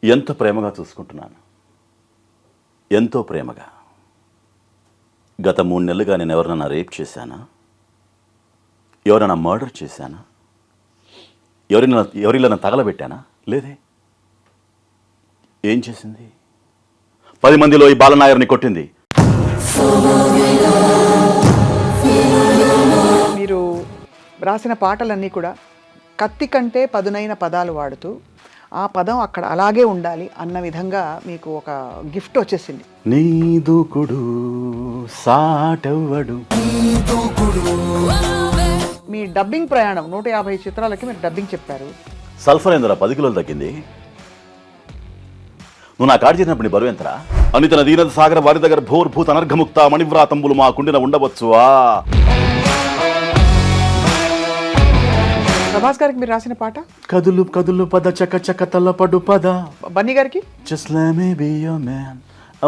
ఎంత ప్రేమగా చూసుకుంటున్నాను, ఎంతో ప్రేమగా. గత 3 నెలలుగా నేను ఎవరినైనా రేప్ చేశానా? ఎవరైనా మర్డర్ చేశానా? ఎవరినైనా తగలబెట్టానా? లేదే. ఏం చేసింది? 10 మందిలో ఈ బాలనాయర్ని కొట్టింది. మీరు రాసిన పాటలన్నీ కూడా కత్తి కంటే పదునైన పదాలు వాడుతూ ఆ పదం అక్కడ అలాగే ఉండాలి అన్న విధంగా మీకు ఒక గిఫ్ట్ వచ్చేసింది. నీ దూకుడు సాటెవ్వడు. మీ డబ్బింగ్ ప్రయాణం 150 చిత్రాలకి మీరు డబ్బింగ్ చెప్పారు. సల్ఫర్ ఏందరా 10 కిలోలు తగ్గింది? నువ్వు నా కాడు చేసినప్పుడు నీ బరువు ఎంతరా? అనితన దీనత సాగర వారి దగ్గర భూర్భూత అనర్ఘముక్త మణివ్రాతంబులు మా కుండిన ఉండవచ్చువా. ప్రభాస్ గారికి మీరు రాసిన పాట, కదులు కదులు పద చక చక తలపడు పద. బన్నీ గారికి Just let me be your man.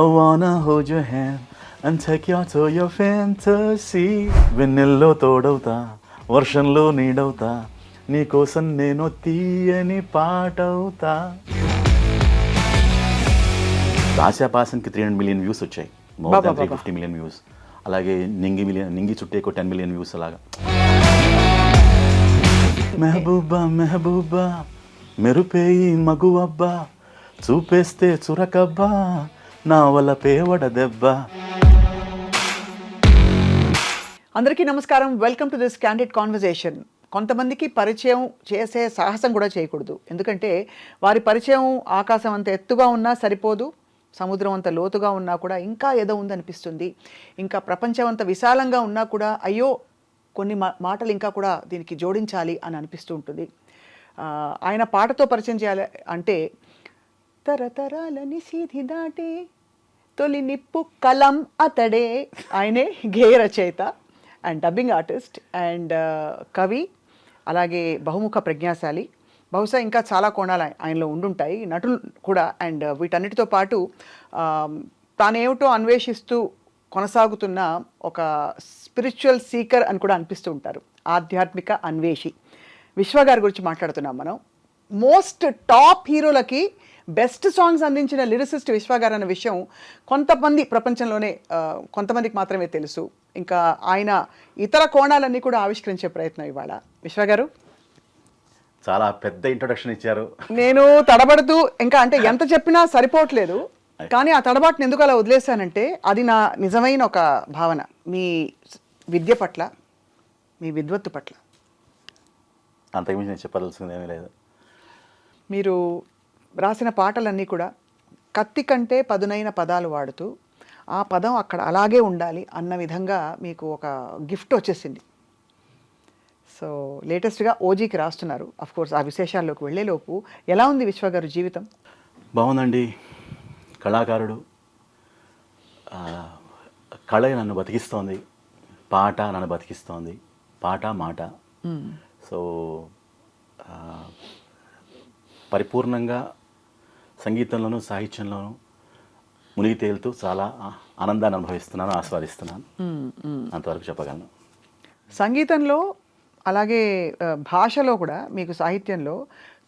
I wanna hold your hand and take you to your fantasy. వెన్నెల్లో తోడవుతా, వర్షంలో నీడవుతా, నీకోసం నేను తీయని పాటవుతా. ఆశాపాసన్కి 300 మిలియన్ వ్యూస్ వచ్చాయి, మోర్ దాన్ 350 మిలియన్ వ్యూస్. అలాగే నింగి చుట్టే 10 మిలియన్ వ్యూస్. అలాగా మెహబూబా మెహబూబా మెరుపేయి మగువబ్బా, చూపేస్తే చురకబ్బా, నా వల్ల పేవడ దెబ్బ. అందరికీ నమస్కారం. Welcome to this candid conversation. కొంతమందికి పరిచయం చేసే సాహసం కూడా చేయకూడదు, ఎందుకంటే వారి పరిచయం ఆకాశం అంత ఎత్తుగా ఉన్నా సరిపోదు, సముద్రం అంత లోతుగా ఉన్నా కూడా ఇంకా ఏదో ఉందనిపిస్తుంది. ఇంకా ప్రపంచం అంత విశాలంగా ఉన్నా కూడా అయ్యో కొన్ని మాటలు ఇంకా కూడా దీనికి జోడించాలి అని అనిపిస్తూ ఉంటుంది. ఆయన పాటతో పరిచయం చేయాలి అంటే, తరతరాలని సీధి దాటే తొలి నిప్పు కలం అతడే. ఆయనే గేయ రచయిత అండ్ డబ్బింగ్ ఆర్టిస్ట్ అండ్ కవి, అలాగే బహుముఖ ప్రజ్ఞాశాలి. బహుశా ఇంకా చాలా కోణాలు ఆయనలో ఉండుంటాయి, నటులు కూడా. అండ్ వీటన్నిటితో పాటు తానేమిటో అన్వేషిస్తూ కొనసాగుతున్న ఒక స్పిరిచువల్ సీకర్ అని కూడా అనిపిస్తూ ఉంటారు, ఆధ్యాత్మిక అన్వేషి. విశ్వ గారి గురించి మాట్లాడుతున్నాం మనం. మోస్ట్ టాప్ హీరోలకి బెస్ట్ సాంగ్స్ అందించిన లిరిసిస్ట్ విశ్వ గారు అన్న విషయం కొంతమంది ప్రపంచంలోనే కొంతమందికి మాత్రమే తెలుసు. ఇంకా ఆయన ఇతర కోణాలన్నీ కూడా ఆవిష్కరించే ప్రయత్నం ఇవాళ. విశ్వ గారు, చాలా పెద్ద ఇంట్రొడక్షన్ ఇచ్చారు. నేను తడబడుతూ ఇంకా అంటే ఎంత చెప్పినా సరిపోవట్లేదు, కానీ ఆ తడబాటును ఎందుకు అలా వదిలేశానంటే అది నా నిజమైన ఒక భావన మీ విద్య పట్ల, మీ విద్వత్తు పట్ల. అంతకుమించి నేను చెప్పదలుచుకుంది ఏమీ లేదు. మీరు రాసిన పాటలన్నీ కూడా కత్తి కంటే పదునైన పదాలు వాడుతూ ఆ పదం అక్కడ అలాగే ఉండాలి అన్న విధంగా మీకు ఒక గిఫ్ట్ వచ్చేసింది. సో లేటెస్ట్గా ఓజీకి రాస్తున్నారు. అఫ్కోర్స్ ఆ విశేషాల్లోకి వెళ్ళేలోపు ఎలా ఉంది విశ్వ గారు జీవితం? బాగుందండి. కళాకారుడు, కళ నన్ను బతికిస్తోంది, పాట నన్ను బతికిస్తోంది, పాట మాట. సో పరిపూర్ణంగా సంగీతంలోనూ సాహిత్యంలోనూ మునిగి తేలుతూ చాలా ఆనందాన్ని అనుభవిస్తున్నాను, ఆస్వాదిస్తున్నాను. అంతవరకు చెప్పగలను. సంగీతంలో అలాగే భాషలో కూడా మీకు సాహిత్యంలో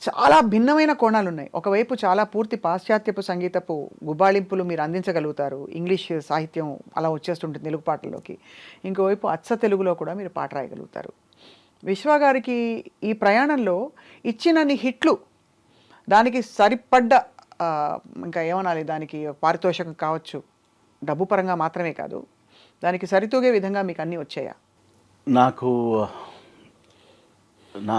చాలా భిన్నమైన కోణాలు ఉన్నాయి. ఒకవైపు చాలా పూర్తి పాశ్చాత్యపు సంగీతపు గుబాళింపులు మీరు అందించగలుగుతారు, ఇంగ్లీష్ సాహిత్యం అలా వచ్చేస్తుంటుంది తెలుగు పాటల్లోకి. ఇంకోవైపు అచ్చ తెలుగులో కూడా మీరు పాట రాయగలుగుతారు. విశ్వ గారికి ఈ ప్రయాణంలో ఇచ్చినన్ని హిట్లు, దానికి సరిపడ్డ ఇంకా ఏమనాలి, దానికి పారితోషికం కావచ్చు, డబ్బు పరంగా మాత్రమే కాదు, దానికి సరితూగే విధంగా మీకు అన్నీ వచ్చాయా? నాకు నా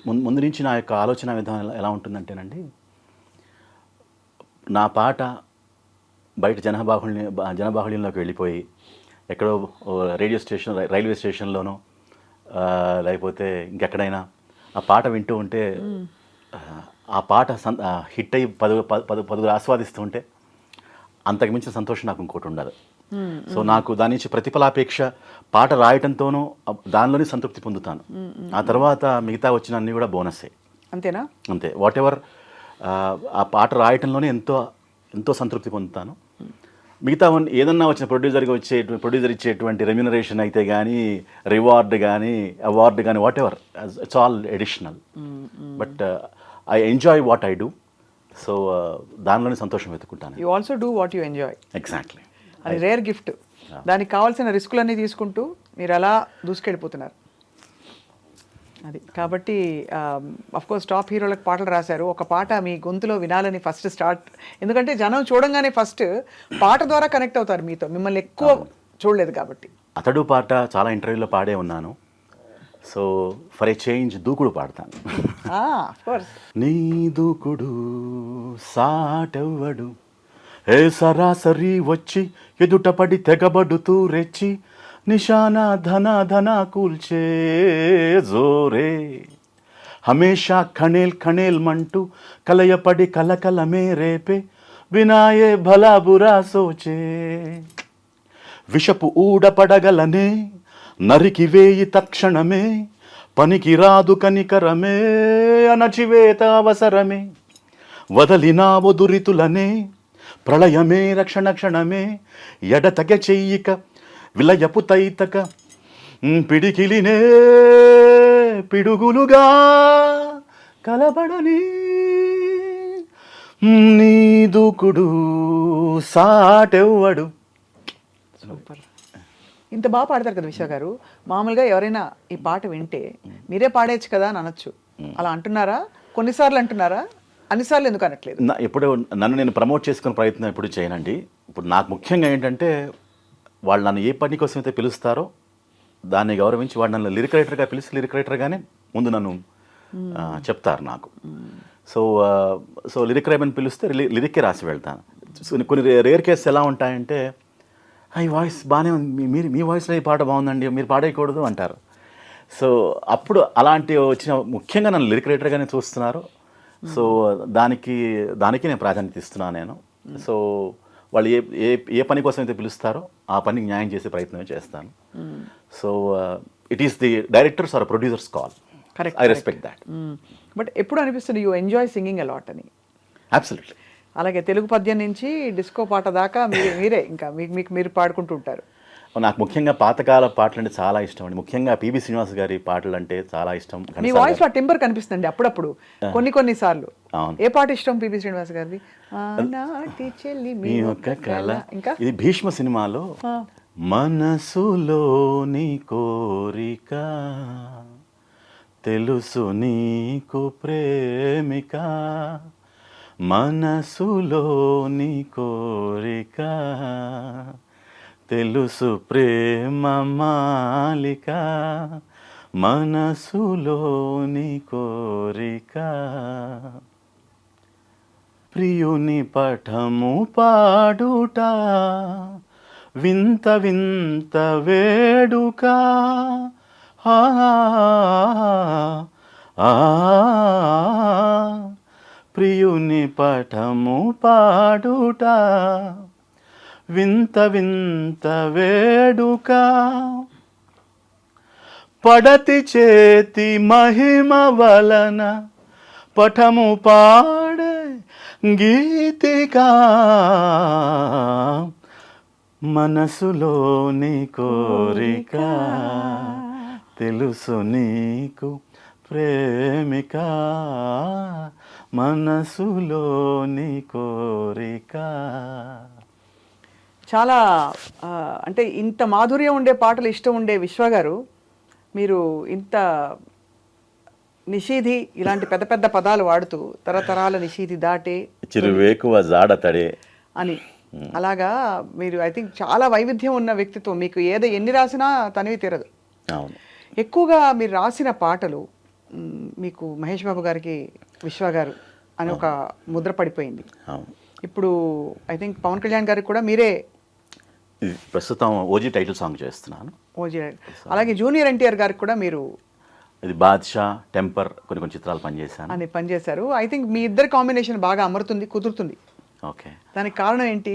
ముందు నుంచి నా యొక్క ఆలోచన విధానం ఎలా ఉంటుందంటేనండి, నా పాట బయట జనబాహుళ్యంలోకి వెళ్ళిపోయి ఎక్కడో రేడియో స్టేషన్, రైల్వే స్టేషన్లోనో లేకపోతే ఇంకెక్కడైనా ఆ పాట వింటూ ఉంటే, ఆ పాట హిట్ అయ్యి పదుగురు ఆస్వాదిస్తూ ఉంటే అంతకుమించిన సంతోషం నాకు ఇంకోటి ఉండదు. సో నాకు దాని నుంచి ప్రతిఫలాపేక్ష పాట రాయటంతోనూ దానిలోనే సంతృప్తి పొందుతాను. ఆ తర్వాత మిగతా వచ్చిన అన్నీ కూడా బోనస్సే. అంతేనా? అంతే. వాట్ ఎవర్ ఆ పాట రాయటంలోనే ఎంతో సంతృప్తి పొందుతాను. మిగతా ఏదన్నా వచ్చిన ప్రొడ్యూసర్ ఇచ్చేటువంటి రెమ్యునరేషన్ అయితే కానీ, రివార్డ్ కానీ, అవార్డు కానీ, whatever, it's all additional. But I enjoy what I do. So దానిలోనే సంతోషం వెతుకుంటాను. You also do what you enjoy. Exactly. అది రేర్ గిఫ్ట్. దానికి కావాల్సిన రిస్కులన్నీ తీసుకుంటూ మీరు అలా దూసుకెళ్ళిపోతున్నారు. అది కాబట్టి కోర్స్ టాప్ హీరోలకు పాటలు రాశారు. ఒక పాట మీ గొంతులో వినాలని ఫస్ట్ స్టార్ట్, ఎందుకంటే జనం చూడంగానే ఫస్ట్ పాట ద్వారా కనెక్ట్ అవుతారు మీతో, మిమ్మల్ని ఎక్కువ చూడలేదు కాబట్టి. అతడు పాట చాలా ఇంటర్వ్యూలో పాడే ఉన్నాను. సో ఫర్ ఏ చేంజ్ దూకుడు పాడతాను. నీ దూకుడు సాటెవ్వడు, ఏ సరాసరి వచ్చి ఎదుటపడి తెగబడుతూ రెచ్చి నిశానా ధన ధన కూల్చే జోరే, హమేషా ఖణేల్ ఖణేల్ మంటూ కలయపడి కలకలమే రేపే, వినాయే భలా బురా సోచే, విషపు ఊడపడగలనే నరికి వేయి తక్షణమే, పనికి రాదు కనికరమే అణచివేత అవసరమే, వదలినావు దురితులనే ప్రళయమే రక్షణ క్షణమే, ఎడతగ చెయ్యిక విలయపు తైతక పిడికిలినే పిడుగులుగా కలబడని, నీ దూకుడు సాటెవ్వడు. సూపర్. ఇంత బాగా పాడతారు కదా విశ్వ గారు. మామూలుగా ఎవరైనా ఈ పాట వింటే మీరే పాడేయచ్చు కదా అని అనొచ్చు, అలా అంటున్నారా? కొన్నిసార్లు అంటున్నారా? అన్నిసార్లు ఎందుకు అనట్లేదు? ఎప్పుడు నన్ను నేను ప్రమోట్ చేసుకునే ప్రయత్నం ఎప్పుడు చేయనండి. ఇప్పుడు నాకు ముఖ్యంగా ఏంటంటే వాళ్ళు నన్ను ఏ పని కోసం అయితే పిలుస్తారో దాన్ని గౌరవించి వాళ్ళు నన్ను లిరిక్ రైటర్గా పిలిచి లిరిక్ రైటర్గానే ముందు నన్ను చెప్తారు నాకు. సో లిరిక్ రైటర్ని పిలిస్తే లిరిక్కే రాసి వెళ్తాను. కొన్ని రేర్ కేసెస్ ఎలా ఉంటాయంటే, ఈ వాయిస్ బాగానే ఉంది, మీ వాయిస్లో ఈ పాట బాగుందండి, మీరు పాడేయకూడదు అంటారు. సో అప్పుడు అలాంటి వచ్చిన ముఖ్యంగా నన్ను లిరిక్ రైటర్గానే చూస్తున్నారు. సో దానికి నేను ప్రాధాన్యత ఇస్తున్నాను నేను. సో వాళ్ళు ఏ పని కోసం అయితే పిలుస్తారో ఆ పనికి న్యాయం చేసే ప్రయత్నమే చేస్తాను. So it is the directors or producers call. Correct, I respect that. But ఎప్పుడు అనిపిస్తుంది యూ ఎంజాయ్ సింగింగ్ అలాట్ అని? అబ్సల్యూట్లీ. అలాగే తెలుగు పద్యం నుంచి డిస్కో పాట దాకా మీరే ఇంకా మీకు మీరు పాడుకుంటూ ఉంటారు. నాకు ముఖ్యంగా పాతకాల పాటలు అంటే చాలా ఇష్టం అండి. ముఖ్యంగా పిబి శ్రీనివాస్ గారి పాటలు అంటే చాలా ఇష్టం. మీ వాయిస్ లో టింబర్ కనిపిస్తుంది అప్పుడప్పుడు కొన్ని సార్లు. ఏ పాట ఇష్టం పిబి శ్రీనివాస్ గారిది? ఇంకా ఇది భీష్మ సినిమాలో మనసులోని కోరిక తెలుసు నీకు ప్రేమిక, మనసులోని కోరిక తెలుసు ప్రేమ మాలిక, మనసులోని కోరిక, ప్రియుని పఠము పాడుట వింత వింత వేడుక, ప్రియుని పఠము పాడుట వింత వింత వేడుక, పడతి చేతి మహిమ వలన పఠము పాడే గీతిక, మనసులోని కోరిక తెలుసు నీకు ప్రేమిక, మనసులోని కోరిక. చాలా అంటే ఇంత మాధుర్యం ఉండే పాటలు ఇష్టం ఉండే విశ్వ గారు, మీరు ఇంత నిషీధి ఇలాంటి పెద్ద పెద్ద పదాలు వాడుతూ తరతరాల నిషీధి దాటే చిరువేకువ జాడతడే అని, అలాగా మీరు ఐ థింక్ చాలా వైవిధ్యం ఉన్న వ్యక్తిత్వం. మీకు ఎన్ని రాసినా తనివి తీరదు. అవును. ఎక్కువగా మీరు రాసిన పాటలు మీకు మహేష్ బాబు గారికి విశ్వ గారు అని ఒక ముద్ర పడిపోయింది. ఇప్పుడు ఐ థింక్ పవన్ కళ్యాణ్ గారికి కూడా మీరే ప్రస్తుతం ఓజీ టైటిల్ సాంగ్ చేస్తున్నాను. ఓజీ, అలాగే జూనియర్ ఎన్టీఆర్ గారికి కూడా మీరు ఇది బాద్షా, టెంపర్ కొన్ని చిత్రాలు పనిచేశారు. ఐ థింక్ మీ ఇద్దరి కాంబినేషన్ బాగా అమరుతుంది, కుదురుతుంది. ఓకే, దానికి కారణం ఏంటి?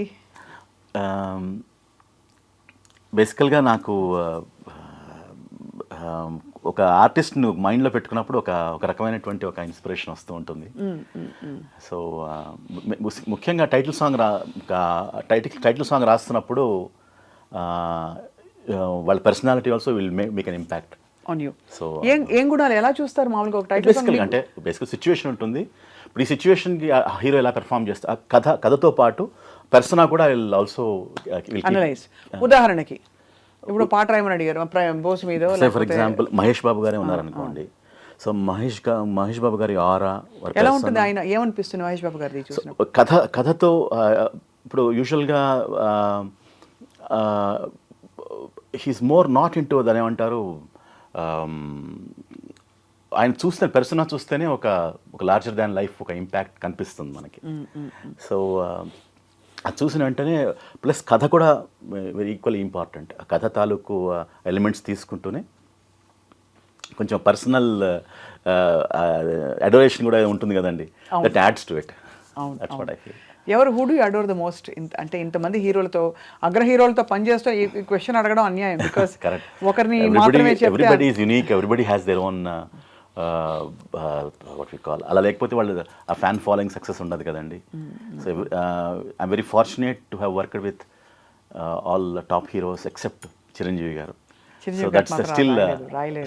బేసికల్గా నాకు ఒక ఆర్టిస్ట్ను మైండ్లో పెట్టుకున్నప్పుడు ఒక రకమైనటువంటి ఒక ఇన్స్పిరేషన్ వస్తూ ఉంటుంది. సో ముఖ్యంగా టైటిల్ సాంగ్ రాస్తున్నప్పుడు వాళ్ళ personality also will make an impact on you. So ఏం గుణాలు ఎలా చూస్తారు మామూలుగా ఒక టైటిల్ సాంగ్? అంటే బేసికల్ సిచ్యువేషన్ ఉంటుంది. ఇప్పుడు ఈ సిచ్యువేషన్కి హీరో ఎలా పెర్ఫామ్ చేస్తా ఆ కథతో పాటు పర్సనా కూడా ఆల్సో అనలైజ్. ఉదాహరణకి ఇప్పుడు పాట రాయమని అడిగారు బోస్ మీద, ఫర్ ఎగ్జాంపుల్ మహేష్ బాబు గారే ఉన్నారనుకోండి. సో మహేష్ బాబు గారి ఆరా ఎలా ఉంటుంది, ఆయన ఏమనిపిస్తుంది మహేష్ బాబు గారిది చూసిన కథతో ఇప్పుడు యూజువల్గా he's more not in to దాని ఏమంటారు, ఆయన చూస్తే పర్సనా చూస్తేనే ఒక లార్జర్ దాన్ లైఫ్ ఒక ఇంపాక్ట్ కనిపిస్తుంది మనకి. సో అది చూసిన వెంటనే ప్లస్ కథ కూడా వెరీ ఈక్వల్లీ ఇంపార్టెంట్. ఆ కథ తాలూకు ఎలిమెంట్స్ తీసుకుంటూనే కొంచెం పర్సనల్ అడోరేషన్ కూడా ఉంటుంది కదండి, that adds to it. That's what I feel. ఎవరు who do you adore the most? అంటే ఇంతమంది హీరోలతో, అగ్ర హీరోలతో పనిచేస్తూ ఈ క్వశ్చన్ అడగడం అన్యాయం. బికాస్ ఒకరిని మాత్రమే చెప్తే everybody is unique, everybody has their own what we call. అలా లేకపోతే వాళ్ళు ఆ ఫ్యాన్ ఫాలోయింగ్ సక్సెస్ ఉండదు కదండి. So I'm very fortunate to have worked with all top heroes except Chiranjeevi garu. So that's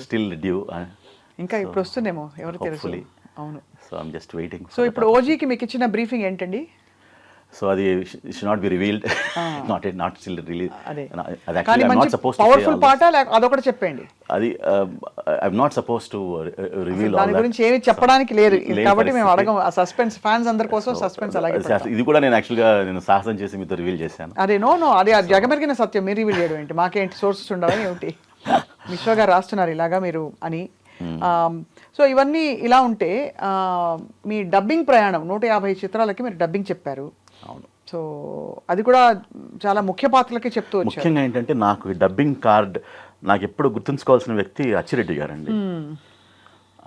still due. ఇంకా ఇప్పుడు వస్తుందేమో ఎవరు తెలుసు. అవును. So I'm just waiting. So ఇప్పుడు ఓజీకి మీకు ఇచ్చిన బ్రీఫింగ్ ఏంటండి? సో అది should not be revealed, not still release. కానీ మంచి పవర్ఫుల్ పాట అదొకటి చెప్పండి. అది I'm not suppose to reveal. దాని గురించి ఏమి చెప్పడానికి లేదు కాబట్టి మేము అడగం. ఆ సస్పెన్స్ ఫ్యాన్స్ అందరి కోసం సస్పెన్స్ అలాగే. ఇది కూడా నేను యాక్చువల్గా సాహసం చేసి మీతో రివీల్ చేశాను. అదే నో అది జగమెరిగిన సత్యం. మీరు రివీల్ చేయడం ఏంటి? మాకేంటి సోర్సెస్ ఉండవని ఏమిటి? విశ్వ గారు రాస్తున్నారు ఇలాగా మీరు అని. సో ఇవన్నీ ఇలా ఉంటే మీ డబ్బింగ్ ప్రయాణం 150 చిత్రాలకి మీరు డబ్బింగ్ చెప్పారు. అవును. సో అది కూడా చాలా ముఖ్య పాత్రలకి చెప్తూ వచ్చారు. ముఖ్యంగా ఏంటంటే నాకు ఈ డబ్బింగ్ కార్డ్ నాకు ఎప్పుడు గుర్తుంచుకోవాల్సిన వ్యక్తి అచ్చిరెడ్డి గారండి.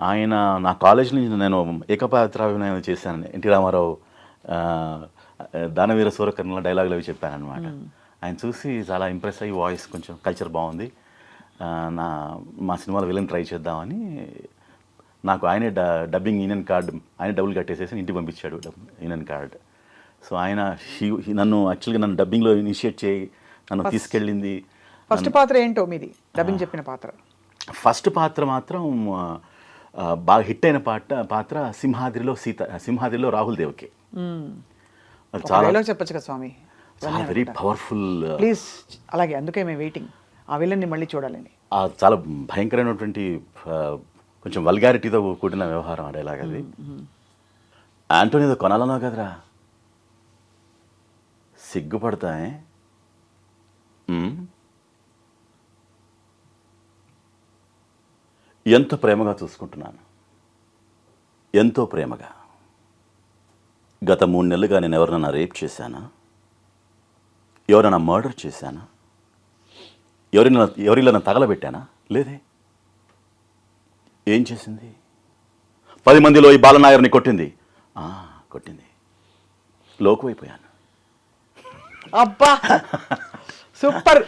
ఆయన నా కాలేజ్ నుంచి నేను ఏకపాత్రాభినయం చేశాను. ఎన్టీ రామారావు దానవీర సూరకర్ణలో డైలాగులు అవి చెప్పాను అనమాట. ఆయన చూసి చాలా ఇంప్రెస్ అయ్యి వాయిస్ కొంచెం కల్చర్ బాగుంది, మా సినిమాలో విలన్ ట్రై చేద్దామని నాకు ఆయనే డబ్బింగ్ యూనియన్ కార్డు ఆయన డబ్బులు కట్టేసేసి ఇంటికి పంపించాడు యూనియన్ కార్డ్. సో ఆయన నన్ను యాక్చువల్గా నన్ను డబ్బింగ్లో ఇనిషియేట్ చేయి నన్ను తీసుకెళ్ళింది. ఫస్ట్ పాత్ర ఏంటో మీది డబ్బింగ్ చెప్పిన పాత్ర? ఫస్ట్ పాత్ర మాత్రం బాగా హిట్ అయిన పాత్ర సింహాద్రిలో రాహుల్ దేవకి. చాలా చెప్పచ్చు కదా స్వామి. చాలా వెరీ పవర్ఫుల్. ప్లీజ్ అలాగే, అందుకే మేము వెయిటింగ్ ఆ విలన్ని మళ్ళీ చూడాలని. చాలా భయంకరమైనటువంటి కొంచెం వల్గారిటీతో కూడిన వ్యవహారం ఆడేలాగది. ఆంటోనీతో కొనాలన్నావు కదరా, సిగ్గుపడతాయి. ఎంతో ప్రేమగా చూసుకుంటున్నాను, ఎంతో ప్రేమగా. గత 3 నెలలుగా నేను ఎవరినైనా రేప్ చేశానా? ఎవరైనా మర్డర్ చేశానా? ఎవరిలో తగలబెట్టానా? లేదే. ఏం చేసింది? 10 మందిలో ఈ బాలనాయర్ని కొట్టింది. కొట్టింది. లోకువైపోయాను. అబ్బా సూపర్.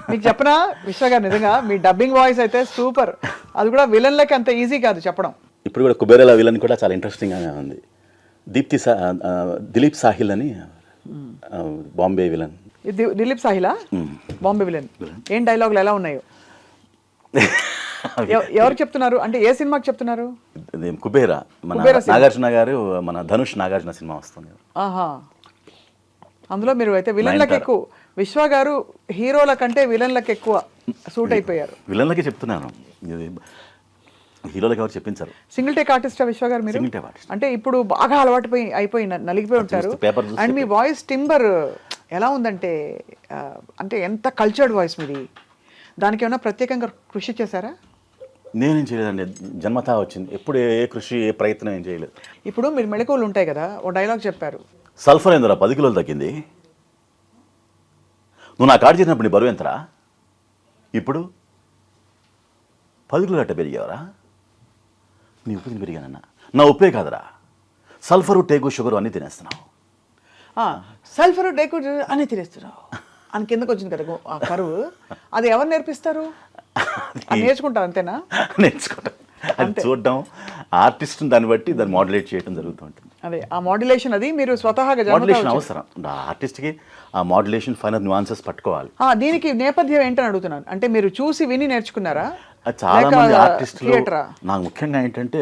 మీకు చెప్పనా విశ్వ గారు, నిజంగా మీ డబ్బింగ్ వాయిస్ అయితే సూపర్. అది కూడా విలన్లకి అంత ఈజీ కాదు చెప్పడం. ఇప్పుడు కూడా కుబేరాల విలన్ కూడా చాలా ఇంట్రెస్టింగ్గానే ఉంది. దిలీప్ సాహిల్ అని బాంబే విలన్. దిలీప్ సాహిలా బాంబే విలన్? ఏం డైలాగులు ఎలా ఉన్నాయో? ఎవరు చెప్తున్నారు అంటే ఏ సినిమాకి చెప్తున్నారు? కుబేరా, మన నాగార్జున గారు, మన ధనుష్ నాగార్జున సినిమా వస్తుంది. అందులో మీరు అయితే విలన్లకు ఎక్కువ, విశ్వ గారు హీరోల కంటే విలన్లకు ఎక్కువ సూట్ అయిపోయారు. విలన్లకి చెప్తున్నాను, హీరోలకు ఎవరు చెప్పించారు. సింగిల్ టేక్ ఆర్టిస్టా విశ్వ గారు మీరు? అంటే ఇప్పుడు బాగా అలవాటు అయిపోయి నలిగిపోయి ఉంటారు. అండ్ మీ వాయిస్ టింబర్ ఎలా ఉందంటే, అంటే ఎంత కల్చర్డ్ వాయిస్ మీది. దానికి ఏమైనా ప్రత్యేకంగా కృషి చేశారా? నేనేం చేయలేదండి, జన్మతా వచ్చింది. ఎప్పుడు ఏ కృషి ఏ ప్రయత్నం ఏం చేయలేదు. ఇప్పుడు మీరు మెళకువలు ఉంటాయి కదా, ఓ డైలాగ్ చెప్పారు. సల్ఫర్ ఏందిరా 10 కిలోలు తగ్గింది, నువ్వు నా కాడు చేసినప్పుడు నీ బరువు ఎంతరా, ఇప్పుడు 10 కిలోలు అట్ట పెరిగావరా, నీ ఉప్పు తిని పెరిగానన్నా. నా ఉప్పే కాదురా, సల్ఫరు టేకు షుగరు అన్నీ తినేస్తున్నావు. సల్ఫరు టేకు అన్నీ తినేస్తున్నావు అని కిందకు వచ్చింది కదా ఆ కరువు. అది ఎవరు నేర్పిస్తారు? నేర్చుకుంటారు అంతేనా? నేర్చుకుంటాం, అది చూడడం, ఆర్టిస్ట్ దాన్ని బట్టి దాన్ని మాడ్యులేట్ చేయడం జరుగుతూ ఉంటుంది. అదే ఆ మాడ్యులేషన్, అది మీరు స్వతహాగా మాడ్యులేషన్ అవసరం. ఆర్టిస్ట్కి ఆ మాడ్యులేషన్ ఫైనల్ న్యూఆన్సెస్ పట్టుకోవాలి. దీనికి నేపథ్యం ఏంటని అడుగుతున్నాను. అంటే మీరు చూసి విని నేర్చుకున్నారా? చాలా మంది ఆర్టిస్టులు, నాకు ముఖ్యంగా ఏంటంటే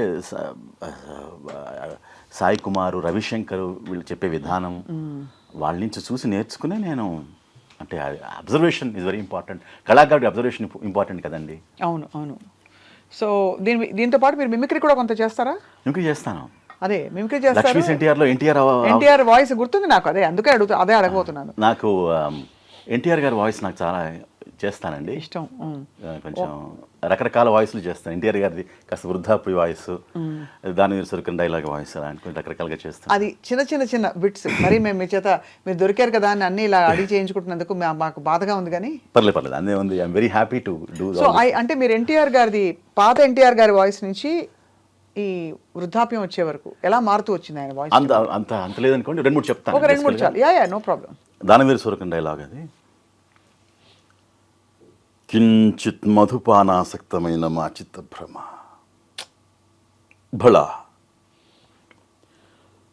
సాయి కుమారు, రవిశంకర్ వీళ్ళు చెప్పే విధానం వాళ్ళ నుంచి చూసి నేర్చుకునే నేను, అంటే అబ్జర్వేషన్ ఈజ్ వెరీ ఇంపార్టెంట్. కళాకారుడి అబ్జర్వేషన్ ఇంపార్టెంట్ కదండి. అవును అవును. సో దీంతో పాటు మీరు మిమిక్రీ కూడా కొంత చేస్తారా? మిమిక్రీ చేస్తాను. అదే మిమిక్రీ చేస్తారు. లక్ష్మీస్ ఎన్టీఆర్లో ఎన్టీఆర్ వాయిస్ గుర్తుంది నాకు, అందుకే అదే అడగబోతున్నాను. నాకు ఎన్టీఆర్ గారి వాయిస్ నాకు చాలా చేస్తానండి, ఇష్టం. కొంచెం రకరకాల వాయిస్లు చేస్తాను. ఎన్టీఆర్ గారిది కాస్త వృద్ధాప్య వాయిస్, దాని మీద సరుకుని డైలాగ్ వాయిస్, అలా కొన్ని రకరకాలుగా చేస్తాను. అది చిన్న బిట్స్ మరి మేము మీ చేత మీరు దొరికారు కదా అని అన్ని ఇలా అడిగి చేయించుకుంటున్నందుకు మాకు బాధగా ఉంది, కానీ పర్లేదు అదే ఉంది. I'm very happy to do. So అంటే మీరు ఎన్టీఆర్ గారిది పాత ఎన్టీఆర్ గారి వాయిస్ నుంచి ఈ వృద్ధాప్యం వచ్చే వరకు ఎలా మారుతూ వచ్చింది ఆయన వాయిస్? అంత లేదనుకోండి, 2-3 చెప్తాను. ఒక 2-3 చాలు. Yeah no problem. దానవీర సూరకం డైలాగ్ అది. కించిత్ మధుపానాసక్తమైన మా చిత్తభ్రమ భళ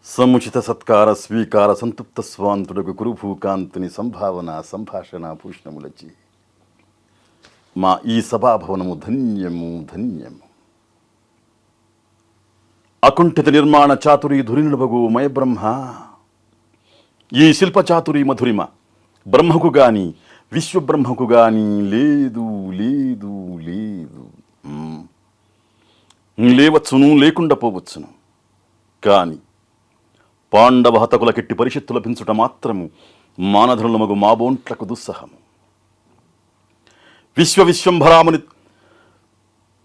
సముచిత సత్కార స్వీకార సంతృప్త స్వాంతుడకు కురుభూకాంతిని సంభావన సంభాషణ భూషణములచి మా ఈ సభాభవనము ధన్యము ధన్యము. అకుంఠిత నిర్మాణ చాతురీ ధురినులబగు మయబ్రహ్మ, ఈ శిల్ప చాతురీ మధురిమ బ్రహ్మకు గాని విశ్వబ్రహ్మకు గాని లేదు లేదు లేదు. లేవచ్చును, లేకుండా పోవచ్చును, కానీ పాండవ హతకుల కెట్టి పరిషత్తుల పెంచుట మాత్రము మానధనులమగు మా బోంట్లకు దుస్సహము.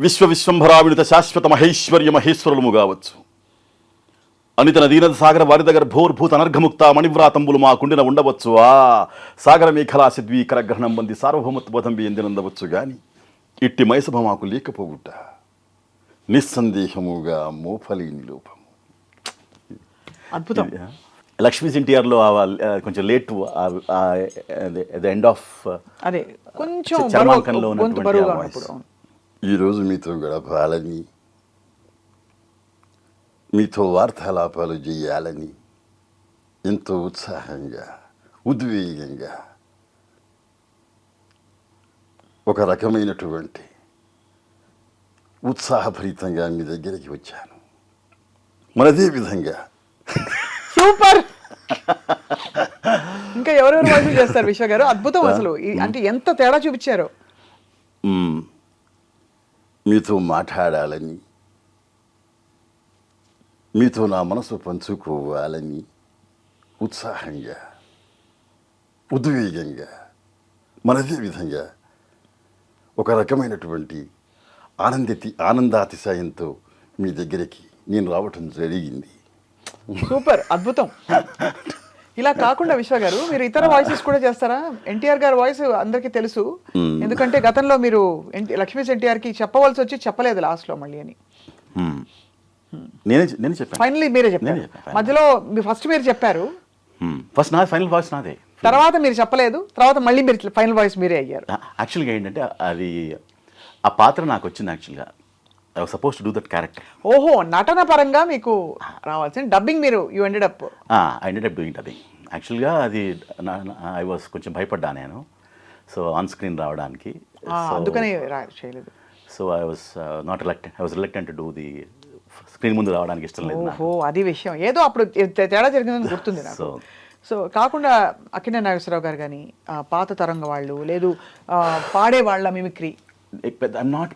విశ్వవిశ్వంభరావినిత శాశ్వత మహేశ్వర్య మహేశ్వరులము కావచ్చు. అనితన దీనద సాగర వారిద గర్భోర్భూత అనర్ఘముక్త మణివ్రాతంబులు మా కుండిన ఉండవచ్చు. ఆ సాగర మేఖలా సిద్వీకర గ్రహణం బంది సార్వభౌమత్వతం ఎందినందవచ్చు గాని ఇట్టి మైసభ మాకు లేకపోవుట నిస్సందేహముగా మోఫలేని లోపము. అద్భుతం. లక్ష్మీస్ ఎన్టీఆర్లో కొంచెం లేట్ ఎండ్ ఆఫ్ అదే కొంచెం చర్మాంకంలో ఈరోజు మీతో గడపాలని, మీతో వార్తాలాపాలు చేయాలని ఎంతో ఉత్సాహంగా ఉద్వేగంగా ఒక రకమైనటువంటి ఉత్సాహభరితంగా మీ దగ్గరికి వచ్చాను. మరదే విధంగా సూపర్. ఇంకా ఎవరెవరు వాయిస్ చేస్తారు విశ్వ గారు? అద్భుతం. అసలు అంటే ఎంత తేడా చూపించారు. మీతో మాట్లాడాలని, మీతో నా మనసు పంచుకోవాలని ఉత్సాహంగా ఉద్వేగంగా మనదే విధంగా ఒక రకమైనటువంటి ఆనందాతిశయంతో మీ దగ్గరికి నేను రావటం జరిగింది. సూపర్, అద్భుతం. ఇలా కాకుండా విశ్వ గారు మీరు ఇతర వాయిసెస్ కూడా చేస్తారా? ఎన్టీఆర్ గారి వాయిస్ అందరికీ తెలుసు, ఎందుకంటే గతంలో మీరు లక్ష్మీస్ ఎన్టీఆర్కి చెప్పవలసి వచ్చి చెప్పలేదు లాస్ట్లో మళ్ళీ అని. నేను చెప్పాను. ఫైనల్లీ మీరే చెప్పారు. మధ్యలో ఫస్ట్ మీరు చెప్పారు, ఫస్ట్ నా ఫైనల్ వాయిస్ నాదే. తర్వాత మీరు చెప్పలేదు, తర్వాత మళ్ళీ మీరు ఫైనల్ వాయిస్ మీరే అయ్యారు. యాక్చువల్గా ఏంటంటే అది ఆ పాత్ర నాకు వచ్చింది. యాక్చువల్గా I was suppose to do that character. ఓహో, నటన పరంగా మీకు రావాల్సింది. డబ్బింగ్ మీరు you ended up doing dubbing. యాక్చువల్గా అది ఐ వాజ్ కొంచెం భయపడ్డా నేను, సో ఆన్ స్క్రీన్ రావడానికి, అందుకని చేయలేదు. So I was not reluctant, I was reluctant to do the screen ముందు రావడానికి ఇష్టం లేదు. ఓహో, అది విషయం. ఏదో అప్పుడు తేడా జరిగిందని గుర్తుంది నాకు. సో కాకుండా అక్కినేని నాగేశ్వరరావు గారు కానీ పాత తరంగ వాళ్ళు, లేదు పాడే వాళ్ళ mimicry, I'm not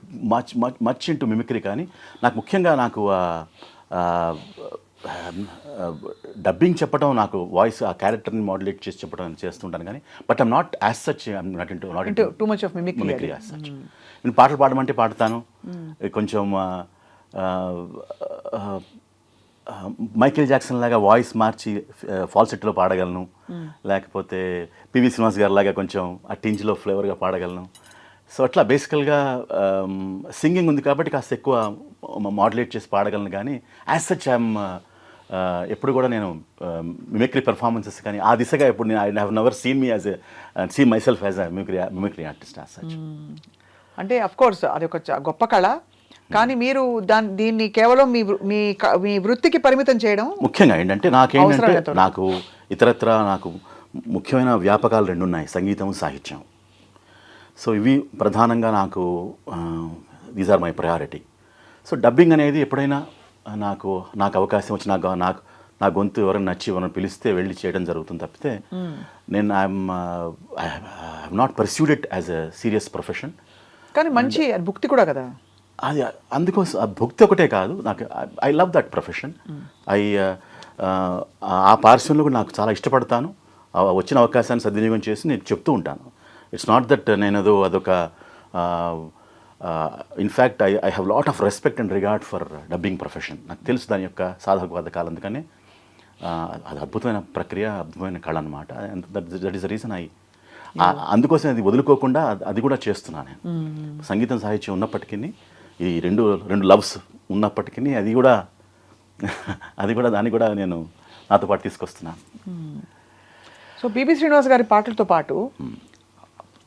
much into mimicry, కానీ నాకు ముఖ్యంగా నాకు డబ్బింగ్ చెప్పడం, నాకు వాయిస్ ఆ క్యారెక్టర్ని మాడ్యులేట్ చేసి చెప్పడం చేస్తుంటాను, కానీ but I'm not as such, I'm naught into too much of mimicry as such. నేను పాటలు పాడమంటే పాడతాను, కొంచెం మైకేల్ జాక్సన్ లాగా వాయిస్ మార్చి ఫాల్సెట్లో పాడగలను, లేకపోతే పివి శ్రీనివాస్ గారి లాగా కొంచెం ఆ టింజ్లో ఫ్లేవర్గా పాడగలను. సో అట్లా బేసికల్గా సింగింగ్ ఉంది కాబట్టి కాస్త ఎక్కువ మాడ్యులేట్ చేసి పాడగలను, కానీ యాజ్ సచ్ ఐఎమ్ ఎప్పుడు కూడా నేను మిమిక్రీ పెర్ఫార్మెన్సెస్ కానీ ఆ దిశగా ఎప్పుడు నేను I have never seen me as see myself as mimicry artist as such. అంటే అఫ్ కోర్స్ అది ఒక గొప్ప కళ, కానీ మీరు దీన్ని కేవలం మీ వృత్తికి పరిమితం చేయడం ముఖ్యంగా ఏంటంటే నాకు ఇతరత్ర నాకు ముఖ్యమైన వ్యాపకాలు 2 ఉన్నాయి, సంగీతం, సాహిత్యం. సో ఇవి ప్రధానంగా నాకు these are my priority. So dubbing అనేది ఎప్పుడైనా నాకు నాకు అవకాశం వచ్చి నాకు నా గొంతు ఎవరైనా నచ్చి ఎవరైనా పిలిస్తే వెళ్ళి చేయడం జరుగుతుంది తప్పితే నేను I not pursued it as a serious profession. కానీ మంచి భుక్తి కూడా కదా అది. అందుకోసం ఆ భక్తి ఒకటే కాదు, నాకు ఐ లవ్ దట్ ప్రొఫెషన్. ఆ పార్శ్వంలో కూడా నాకు చాలా ఇష్టపడతాను. వచ్చిన అవకాశాన్ని సద్వినియోగం చేసి నేను చెప్తూ ఉంటాను. ఇట్స్ నాట్ దట్ నేను అదొక in fact I have lot of respect and regard for dubbing profession. నాకు తెలుసు దాని యొక్క సాధక బాధకాలు. అందుకనే అది అద్భుతమైన ప్రక్రియ, అద్భుతమైన కళ అనమాట. దట్ ఈస్ ద రీజన్ అందుకోసం అది వదులుకోకుండా అది కూడా చేస్తున్నాను నేను. సంగీతం సాహిత్యం ఉన్నప్పటికీ ఈ రెండు లవ్స్ ఉన్నప్పటికీ అది కూడా దాన్ని కూడా నేను నాతో పాటు తీసుకొస్తున్నాను. సో పిబి శ్రీనివాస్ గారి పాటలతో పాటు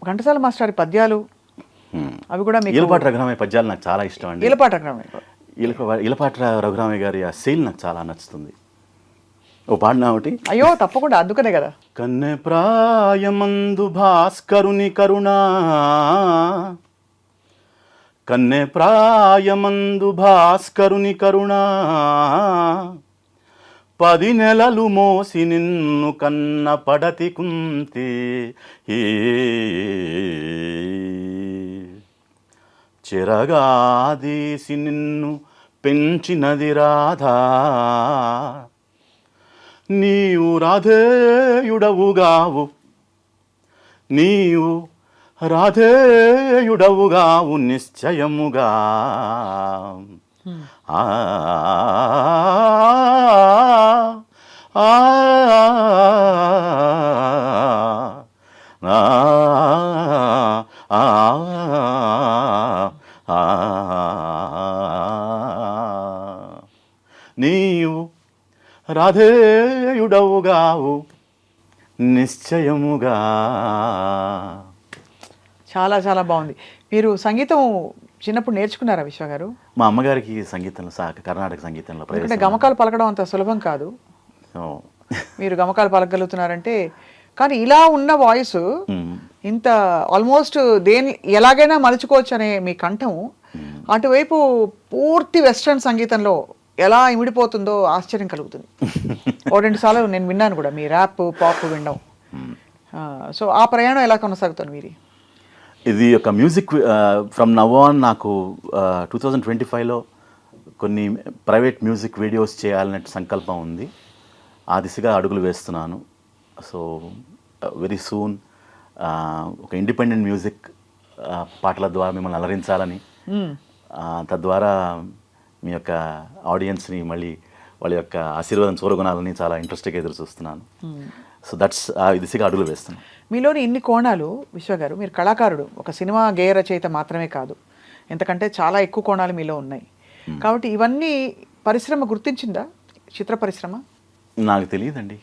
ఘంటసాల మాస్టర్ పద్యాలు అవి కూడా మీకు ఈలపాటి రఘురామయ్య పద్యాలు నాకు చాలా ఇష్టం అండి. ఈలపాటి రఘురామయ్య గారి ఆ శైలి నాకు చాలా నచ్చుతుంది. ఓ పాడినా ఒకటి. అయ్యో తప్పకుండా, అందుకనే కదా. కన్నె ప్రాయమందు భాస్కరుని కరుణా, కన్నె ప్రాయమందు భాస్కరుని కరుణా, 10 నెలలు మోసి నిన్ను కన్న పడతి కుంతి, చెరగాదీసి నిన్ను పెంచినది రాధా, నీవు రాధేయుడవుగావు, నీవు రాధేయుడవుగావు నిశ్చయముగా. ఆ నీవు రాధేయుడవుగావు నిశ్చయముగా. చాలా చాలా బాగుంది. మీరు సంగీతం చిన్నప్పుడు నేర్చుకున్నారా విశ్వ గారు? మా అమ్మగారికి సంగీతంలో కర్ణాటక సంగీతంలో ఎందుకంటే గమకాలు పలకడం అంత సులభం కాదు. మీరు గమకాలు పలకగలుగుతున్నారంటే, కానీ ఇలా ఉన్న వాయిస్ ఇంత ఆల్మోస్ట్ ఎలాగైనా మలుచుకోవచ్చు అనే మీ కంఠం అటువైపు పూర్తి వెస్ట్రన్ సంగీతంలో ఎలా ఇమిడిపోతుందో ఆశ్చర్యం కలుగుతుంది. 2 సార్లు నేను విన్నాను కూడా మీ ర్యాప్ పాప్ వినడం. సో ఆ ప్రయాణం ఎలా కొనసాగుతుంది మీది? ఇది ఒక మ్యూజిక్ ఫ్రమ్ నవ్ ఆన్. నాకు 2025లో కొన్ని ప్రైవేట్ మ్యూజిక్ వీడియోస్ చేయాలనే సంకల్పం ఉంది. ఆ దిశగా అడుగులు వేస్తున్నాను. సో వెరీ సూన్ ఒక ఇండిపెండెంట్ మ్యూజిక్ పాటల ద్వారా మిమ్మల్ని అలరించాలని, తద్వారా మీ యొక్క ఆడియన్స్ని మళ్ళీ వాళ్ళ యొక్క ఆశీర్వాదం చూరగొనాలని చాలా ఇంట్రెస్ట్గా ఎదురు చూస్తున్నాను. సో దట్స్ ఆ దిశగా అడుగులు వేస్తున్నాను. మీలోని ఇన్ని కోణాలు విశ్వ గారు, మీరు కళాకారుడు, ఒక సినిమా గేయ రచయిత మాత్రమే కాదు, ఎంతకంటే చాలా ఎక్కువ కోణాలు మీలో ఉన్నాయి. కాబట్టి ఇవన్నీ పరిశ్రమ గుర్తించిందా? చిత్ర పరిశ్రమ? నాకు తెలియదండి,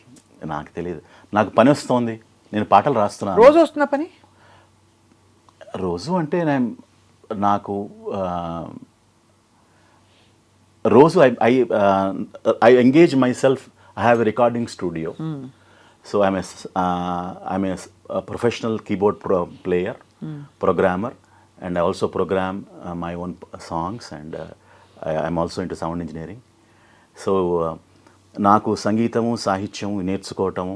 నాకు తెలియదు. నాకు పని వస్తుంది, నేను పాటలు రాస్తున్నాను. రోజు వస్తున్న పని? రోజు అంటే నాకు రోజు I engage my self. I have a recording studio. So I'm a professional keyboard player, programmer, and I also program my own songs, and I'm also into sound engineering. So నాకు సంగీతము సాహిత్యం నేర్చుకోవటము,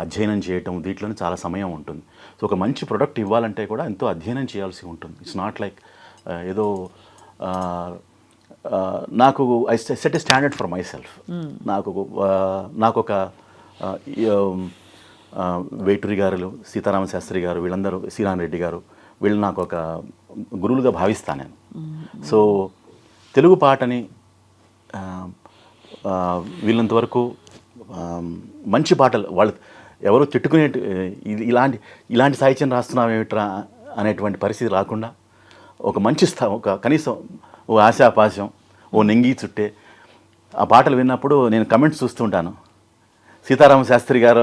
అధ్యయనం చేయటం దీంట్లోనే చాలా సమయం ఉంటుంది. సో ఒక మంచి ప్రొడక్ట్ ఇవ్వాలంటే కూడా ఎంతో అధ్యయనం చేయాల్సి ఉంటుంది. ఇట్స్ నాట్ లైక్ ఏదో నాకు I set a standard for my self. నాకు ఒక వేటూరి గారు, సీతారామ శాస్త్రి గారు, వీళ్ళందరూ, శ్రీరామ్ రెడ్డి గారు, వీళ్ళు నాకు ఒక గురువులుగా భావిస్తాను నేను. సో తెలుగు పాటని వీళ్ళంతవరకు మంచి పాటలు, వాళ్ళు ఎవరో తిట్టుకునే ఇలాంటి సాహిత్యం రాస్తున్నామేమిట్రా అనేటువంటి పరిస్థితి రాకుండా ఒక మంచి ఒక కనీసం ఓ ఆశాపాశం, ఓ నెంగి చుట్టే ఆ పాటలు విన్నప్పుడు నేను కమెంట్స్ చూస్తుంటాను. సీతారామ శాస్త్రి గారు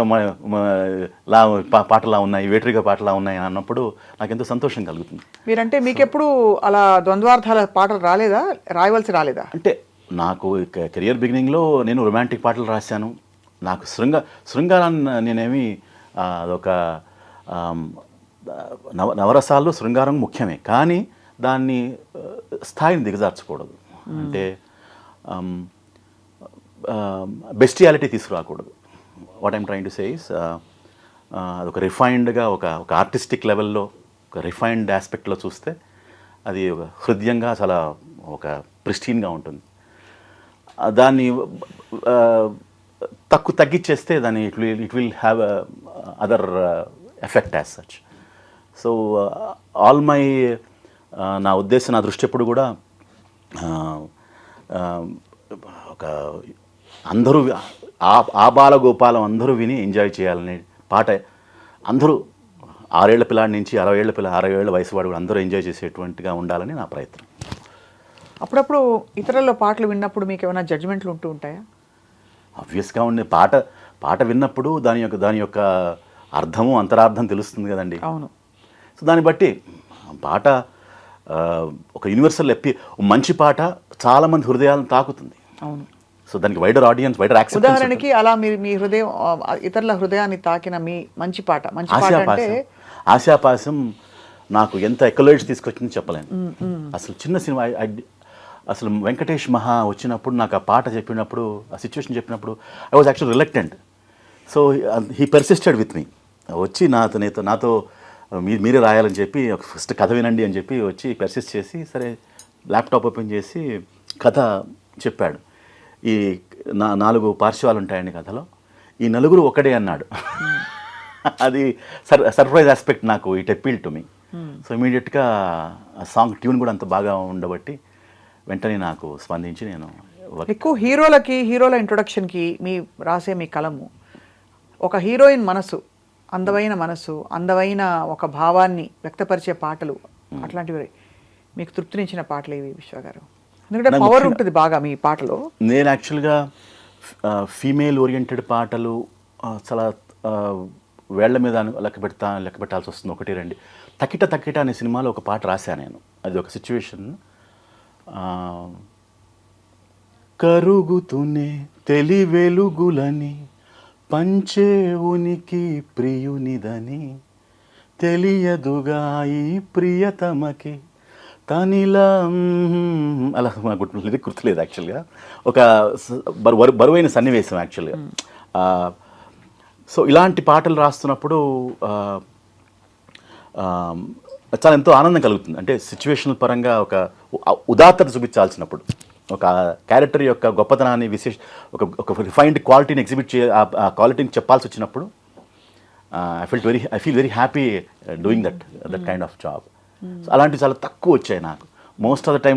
పాటలా ఉన్నాయి, వేటరిగా పాటలా ఉన్నాయి అన్నప్పుడు నాకు ఎంతో సంతోషం కలుగుతుంది. మీరంటే మీకెప్పుడు అలా ద్వంద్వార్థాల పాటలు రాలేదా, రాయవలసి రాలేదా? అంటే నాకు కెరియర్ బిగినింగ్లో నేను రొమాంటిక్ పాటలు రాశాను. నాకు శృంగారాన్ని నేనేమి అదొక నవరసాల్లో శృంగారం ముఖ్యమే, కానీ దాన్ని స్థాయిని దిగజార్చకూడదు. అంటే బెస్టియాలిటీ తీసుకురాకూడదు. What I'm trying to say is అదొక రిఫైన్డ్గా ఒక ఆర్టిస్టిక్ లెవెల్లో ఒక రిఫైన్డ్ ఆస్పెక్ట్లో చూస్తే అది ఒక హృదయంగా చాలా ఒక ప్రిస్టీన్గా ఉంటుంది. దాన్ని తగ్గించేస్తే దాన్ని it will have other effect as such. So all my నా ఉద్దేశం, నా దృష్టి ఎప్పుడు కూడా ఒక అందరూ ఆ బాలగోపాలం అందరూ విని ఎంజాయ్ చేయాలనే పాట అందరూ 6 ఏళ్ల పిల్లాడి నుంచి 60 ఏళ్ల వయసు వాడు కూడా అందరూ ఎంజాయ్ చేసేటువంటిగా ఉండాలని నా ప్రయత్నం. అప్పుడప్పుడు ఇతరుల పాటలు విన్నప్పుడు మీకు ఏమైనా జడ్జిమెంట్లు ఉంటూ ఉంటాయా? ఆబ్వియస్గా ఉండే పాట విన్నప్పుడు దాని యొక్క అర్థము అంతరార్థం తెలుస్తుంది కదండి. అవును. సో దాన్ని బట్టి పాట ఒక యూనివర్సల్ మంచి పాట చాలామంది హృదయాలను తాకుతుంది. అవును. సో దానికి వైడర్ ఆడియన్స్, వైడర్ యాక్సెప్టెన్స్. ఉదాహరణకి అలా మీరు మీ హృదయం ఇతరుల హృదయాన్ని తాకిన మీ మంచి పాట అంటే ఆశాపాసం నాకు ఎంత ఎకలైడ్స్ తీసుకొచ్చింది చెప్పలేను. అసలు చిన్న సినిమా అసలు వెంకటేష్ మహా వచ్చినప్పుడు నాకు ఆ పాట చెప్పినప్పుడు, ఆ సిచ్యువేషన్ చెప్పినప్పుడు I was actual reluctant. So he persisted with me. వచ్చి నాతో మీరే రాయాలని చెప్పి ఫస్ట్ కథ వినండి అని చెప్పి వచ్చి పెర్సిస్ట్ చేసి, సరే ల్యాప్టాప్ ఓపెన్ చేసి కథ చెప్పాడు. ఈ 4 పార్శ్వాలు ఉంటాయండి కథలో, ఈ నలుగురు ఒకడే అన్నాడు. అది సర్ప్రైజ్ ఆస్పెక్ట్ నాకు it appeal to me. So ఇమీడియట్గా ఆ సాంగ్ ట్యూన్ కూడా అంత బాగా ఉండబట్టి వెంటనే నాకు స్పందించి నేను ఎక్కువ హీరోల ఇంట్రొడక్షన్కి మీ కలము ఒక హీరోయిన్ మనసు, అందమైన ఒక భావాన్ని వ్యక్తపరిచే పాటలు, అట్లాంటివి మీకు తృప్తినిచ్చిన పాటలు ఏవి విశ్వ గారు? ఎందుకంటే పవర్ ఉంటుంది బాగా మీ పాటలో. నేను యాక్చువల్గా ఫీమేల్ ఓరియంటెడ్ పాటలు చాలా వేళ్ల మీద లెక్క పెట్టాల్సి వస్తుంది. 1-2 తకిట అనే సినిమాలో ఒక పాట రాశాను నేను. అది ఒక సిచ్యువేషన్. కరుగుతునే తెలివెలుగులని పంచే ఉనికి ప్రియునిదని తెలియదుగా ఈ ప్రియతమకి తనిలా అలా లిరిక్ గుర్తులేదు యాక్చువల్గా. ఒక బరువైన సన్నివేశం యాక్చువల్గా. సో ఇలాంటి పాటలు రాస్తున్నప్పుడు చాలా ఎంతో ఆనందం కలుగుతుంది. అంటే సిచ్యువేషనల్ పరంగా ఒక ఉదాత్తత చూపించాల్సినప్పుడు, ఒక క్యారెక్టర్ యొక్క గొప్పతనాన్ని ఒక రిఫైన్డ్ క్వాలిటీని ఎగ్జిబిట్ ఆ క్వాలిటీని చెప్పాల్సి వచ్చినప్పుడు I feel very happy doing that kind of job. So అలాంటివి చాలా తక్కువ వచ్చాయి నాకు. మోస్ట్ ఆఫ్ ద టైం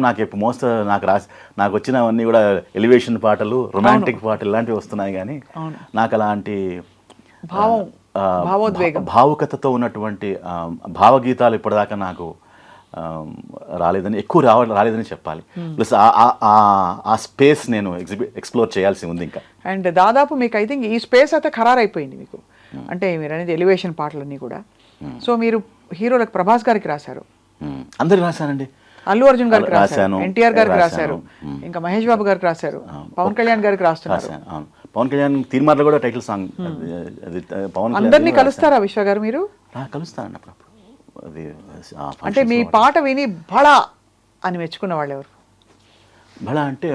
నాకు వచ్చినవన్నీ కూడా ఎలివేషన్ పాటలు, రొమాంటిక్ పాటలు ఇలాంటివి వస్తున్నాయి. కానీ నాకు అలాంటి భావుకతతో ఉన్నటువంటి భావగీతాలు ఇప్పటిదాకా నాకు రాలేదని, రాలేదని చెప్పాలి. ప్లస్ ఆ స్పేస్ నేను ఎక్స్ప్లోర్ చేయాల్సి ఉంది ఇంకా. అండ్ దాదాపు మీకు ఐ థింక్ ఈ స్పేస్ అయితే ఖరారైపోయింది మీకు. అంటే మీరు అనేది ఎలివేషన్ పాటలన్నీ కూడా. సో మీరు హీరోలకు ప్రభాస్ గారికి రాశారు, అందరికి రాశానండి. అల్లు అర్జున్ గారికి రాశారు, ఎన్టీఆర్ గారికి రాశారు, ఇంకా మహేష్ బాబు గారికి రాశారు, పవన్ కళ్యాణ్ గారికి రాస్తున్నారు. పవన్ కళ్యాణ్ తీర్మార్లో కూడా టైటిల్ సాంగ్. పవన్ అందరినీ కలుస్తారా విశ్వ గారు మీరు? కలుస్తానండి అప్పుడప్పుడు. అది అంటే మీ పాట విని బడా అని మెచ్చుకున్న వాళ్ళు ఎవరు? బడా అంటే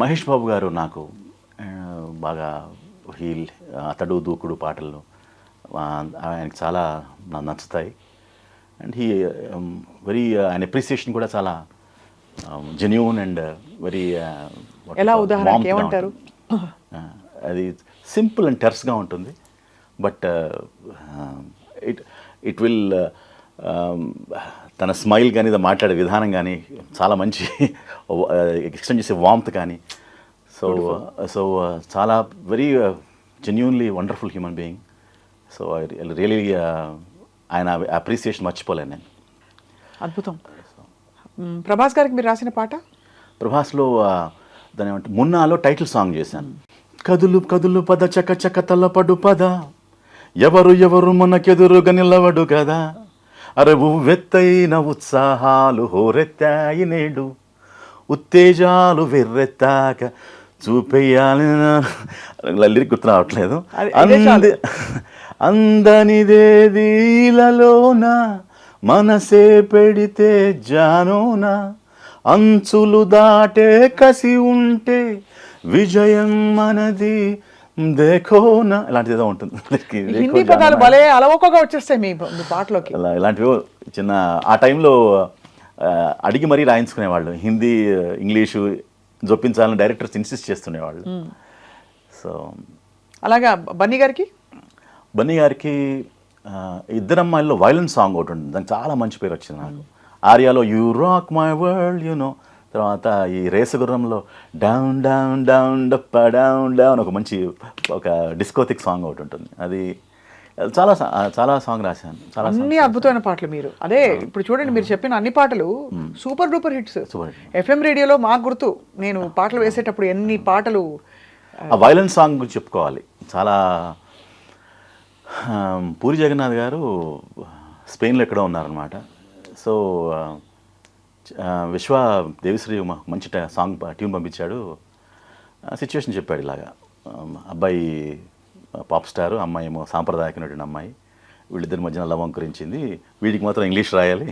మహేష్ బాబు గారు నాకు బాగా అతడు దూకుడు పాటలు ఆయనకి చాలా నచ్చుతాయి. అండ్ ఆయన అప్రిసియేషన్ కూడా చాలా జెన్యూన్ అండ్ వెరీ. ఎలా ఉదాహరణకి ఏమంటారు? అది సింపుల్ అండ్ టెర్స్గా ఉంటుంది. బట్ ఇట్ విల్ తన స్మైల్ కానీ, మాట్లాడే విధానం కానీ చాలా మంచి ఎక్స్టెండ్ చేసే వామ్త్ కానీ. సో చాలా very genuinely wonderful human being. So I really ఆయన అప్రిసియేషన్ మర్చిపోలేను నేను. అద్భుతం. ప్రభాస్ గారికి మీరు రాసిన పాట? ప్రభాస్లో దాని ఏమంటే మున్నాలో టైటిల్ సాంగ్ చేశాను. కదులు కదులు పద చక చక తలపడు పద, ఎవరు మనకెదురుగా నిలవడు కదా, అరే ఉవ్వెత్తైన ఉత్సాహాలు హోరెత్తాయి నేడు, ఉత్తేజాలు వెర్రెత్తాక చూపెయ్యాలి. లిరిక్ గుర్తు రావట్లేదు. అందనిదేదీలలోన మనసే పెడితే జానోనా, అంచులు దాటే కసి ఉంటే విజయం మనది దేఖోనా ఇలాంటిది ఏదో ఉంటుంది. హిందీ పదాలు భలే అలవోకగా వచ్చేస్తాయి మీ పాటలోకి. ఇలాంటివి చిన్న ఆ టైంలో అడిగి మరీ రాయించుకునేవాళ్ళు. హిందీ ఇంగ్లీషు జొప్పించాలని డైరెక్టర్స్ ఇన్సిస్ట్ చేస్తుండేవాళ్ళు. సో అలాగా బన్నీ గారికి ఇద్దరు అమ్మాయిల్లో వైలెంట్ సాంగ్ ఒకటి ఉంటుంది, దానికి చాలా మంచి పేరు వచ్చింది నాకు. ఆర్యాలో you rock my world you know, తర్వాత ఈ రేసుగుర్రంలో డౌన్ డౌన్ డౌన్ డప్ప డౌన్ డౌన్ ఒక డిస్కోథిక్ సాంగ్ ఒకటి ఉంటుంది. అది చాలా సాంగ్ రాశాను. చాలా అన్ని అద్భుతమైన పాటలు మీరు. అదే ఇప్పుడు చూడండి, మీరు చెప్పిన అన్ని పాటలు సూపర్ డూపర్ హిట్స్. FM రేడియోలో మాకు గుర్తు, నేను పాటలు వేసేటప్పుడు ఎన్ని పాటలు. ఆ వైలెంట్ సాంగ్ గురించి చెప్పుకోవాలి. చాలా పూరి జగన్నాథ్ గారు స్పెయిన్లో ఎక్కడో ఉన్నారనమాట. సో విశ్వ దేవిశ్రీ మంచి సాంగ్ ట్యూన్ పంపించాడు. సిచ్యువేషన్ చెప్పాడు ఇలాగా, అబ్బాయి పాప్ స్టారు, అమ్మాయి ఏమో సాంప్రదాయకమైనటువంటి అమ్మాయి, వీళ్ళిద్దరి మధ్యన లవ్ అంకురించింది, వీడికి మాత్రం ఇంగ్లీష్ రాయాలి,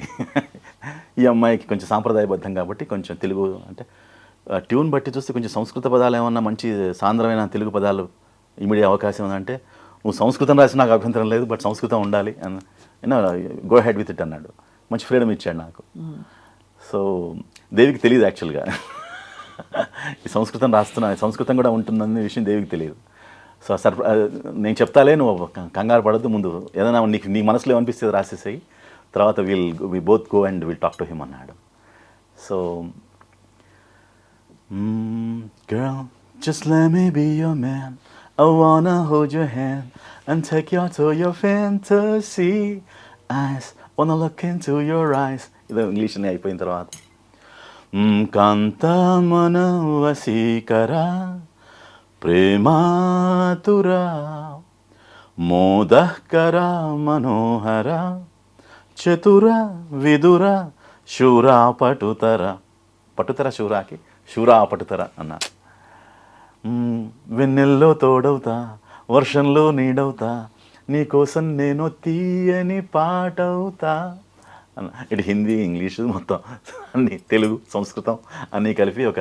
ఈ అమ్మాయికి కొంచెం సాంప్రదాయబద్ధం కాబట్టి కొంచెం తెలుగు అంటే ట్యూన్ బట్టి చూస్తే కొంచెం సంస్కృత పదాలు ఏమన్నా మంచి సాంద్రమైన తెలుగు పదాలు ఇమిడియే అవకాశం ఉందంటే, నువ్వు సంస్కృతం రాసి నాకు అభ్యంతరం లేదు, బట్ సంస్కృతం ఉండాలి అని గో హెడ్ విత్ ఇట్ అన్నాడు. మంచి ఫ్రీడమ్ ఇచ్చాడు నాకు. సో దేవికి తెలియదు యాక్చువల్గా ఈ సంస్కృతం సంస్కృతం కూడా ఉంటుందనే విషయం దేవికి తెలియదు. సో నేను చెప్తాలే, నువ్వు కంగారు పడద్దు, ముందు ఏదైనా నీ మనసులో ఏమనిపిస్తే రాసేసాయి, తర్వాత we both go and will talk to him అన్నాడు. So girl, just let me be your man, I wanna hold your hand and take you to your fantasy eyes, wanna look into your eyes. ఇది ఇంగ్లీష్ని అయిపోయిన తర్వాత కాంతమన వశీకర ప్రేమాతుర మోదకర మనోహర చతుర విదుర శూరా పటుతర శూరాకి శూరా పటుతర అన్న. వెన్నెల్లో తోడవుతా, వర్షంలో నీడవుతా, నీకోసం నేను తీయని పాటవుతా అన్న. ఇటు హిందీ ఇంగ్లీషు మొత్తం అన్ని తెలుగు సంస్కృతం అన్నీ కలిపి ఒక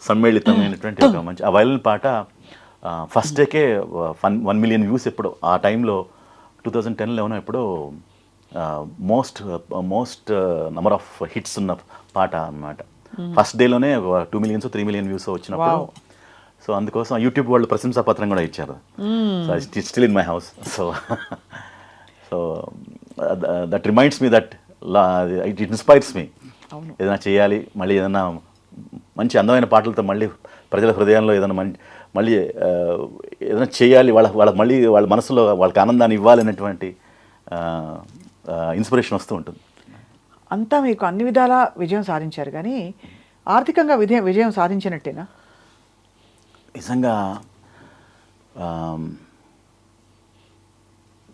సమ్మేళితమైనటువంటి ఒక మంచి ఆ వైలెన్ పాట ఫస్ట్ డేకే 1 million వ్యూస్. ఎప్పుడు ఆ టైంలో 2010లో ఎప్పుడో మోస్ట్ నెంబర్ ఆఫ్ హిట్స్ ఉన్న పాట అన్నమాట. ఫస్ట్ డేలోనే 2 million 3 million వ్యూస్ వచ్చినప్పుడు, సో అందుకోసం యూట్యూబ్ వాళ్ళు ప్రశంసా పత్రం కూడా ఇచ్చారు. So it's still in my house. So that reminds me that it inspires me. ఏదైనా చేయాలి, మళ్ళీ ఏదైనా మంచి అందమైన పాటలతో మళ్ళీ ప్రజల హృదయంలో ఏదైనా మళ్ళీ ఏదైనా చేయాలి, వాళ్ళ మనసులో వాళ్ళకి ఆనందాన్ని ఇవ్వాలనేటువంటి ఇన్స్పిరేషన్ వస్తూ ఉంటుంది. అంతా మీకు అన్ని విధాలా విజయం సాధించారు, కానీ ఆర్థికంగా విజయం సాధించినట్టేనా? నిజంగా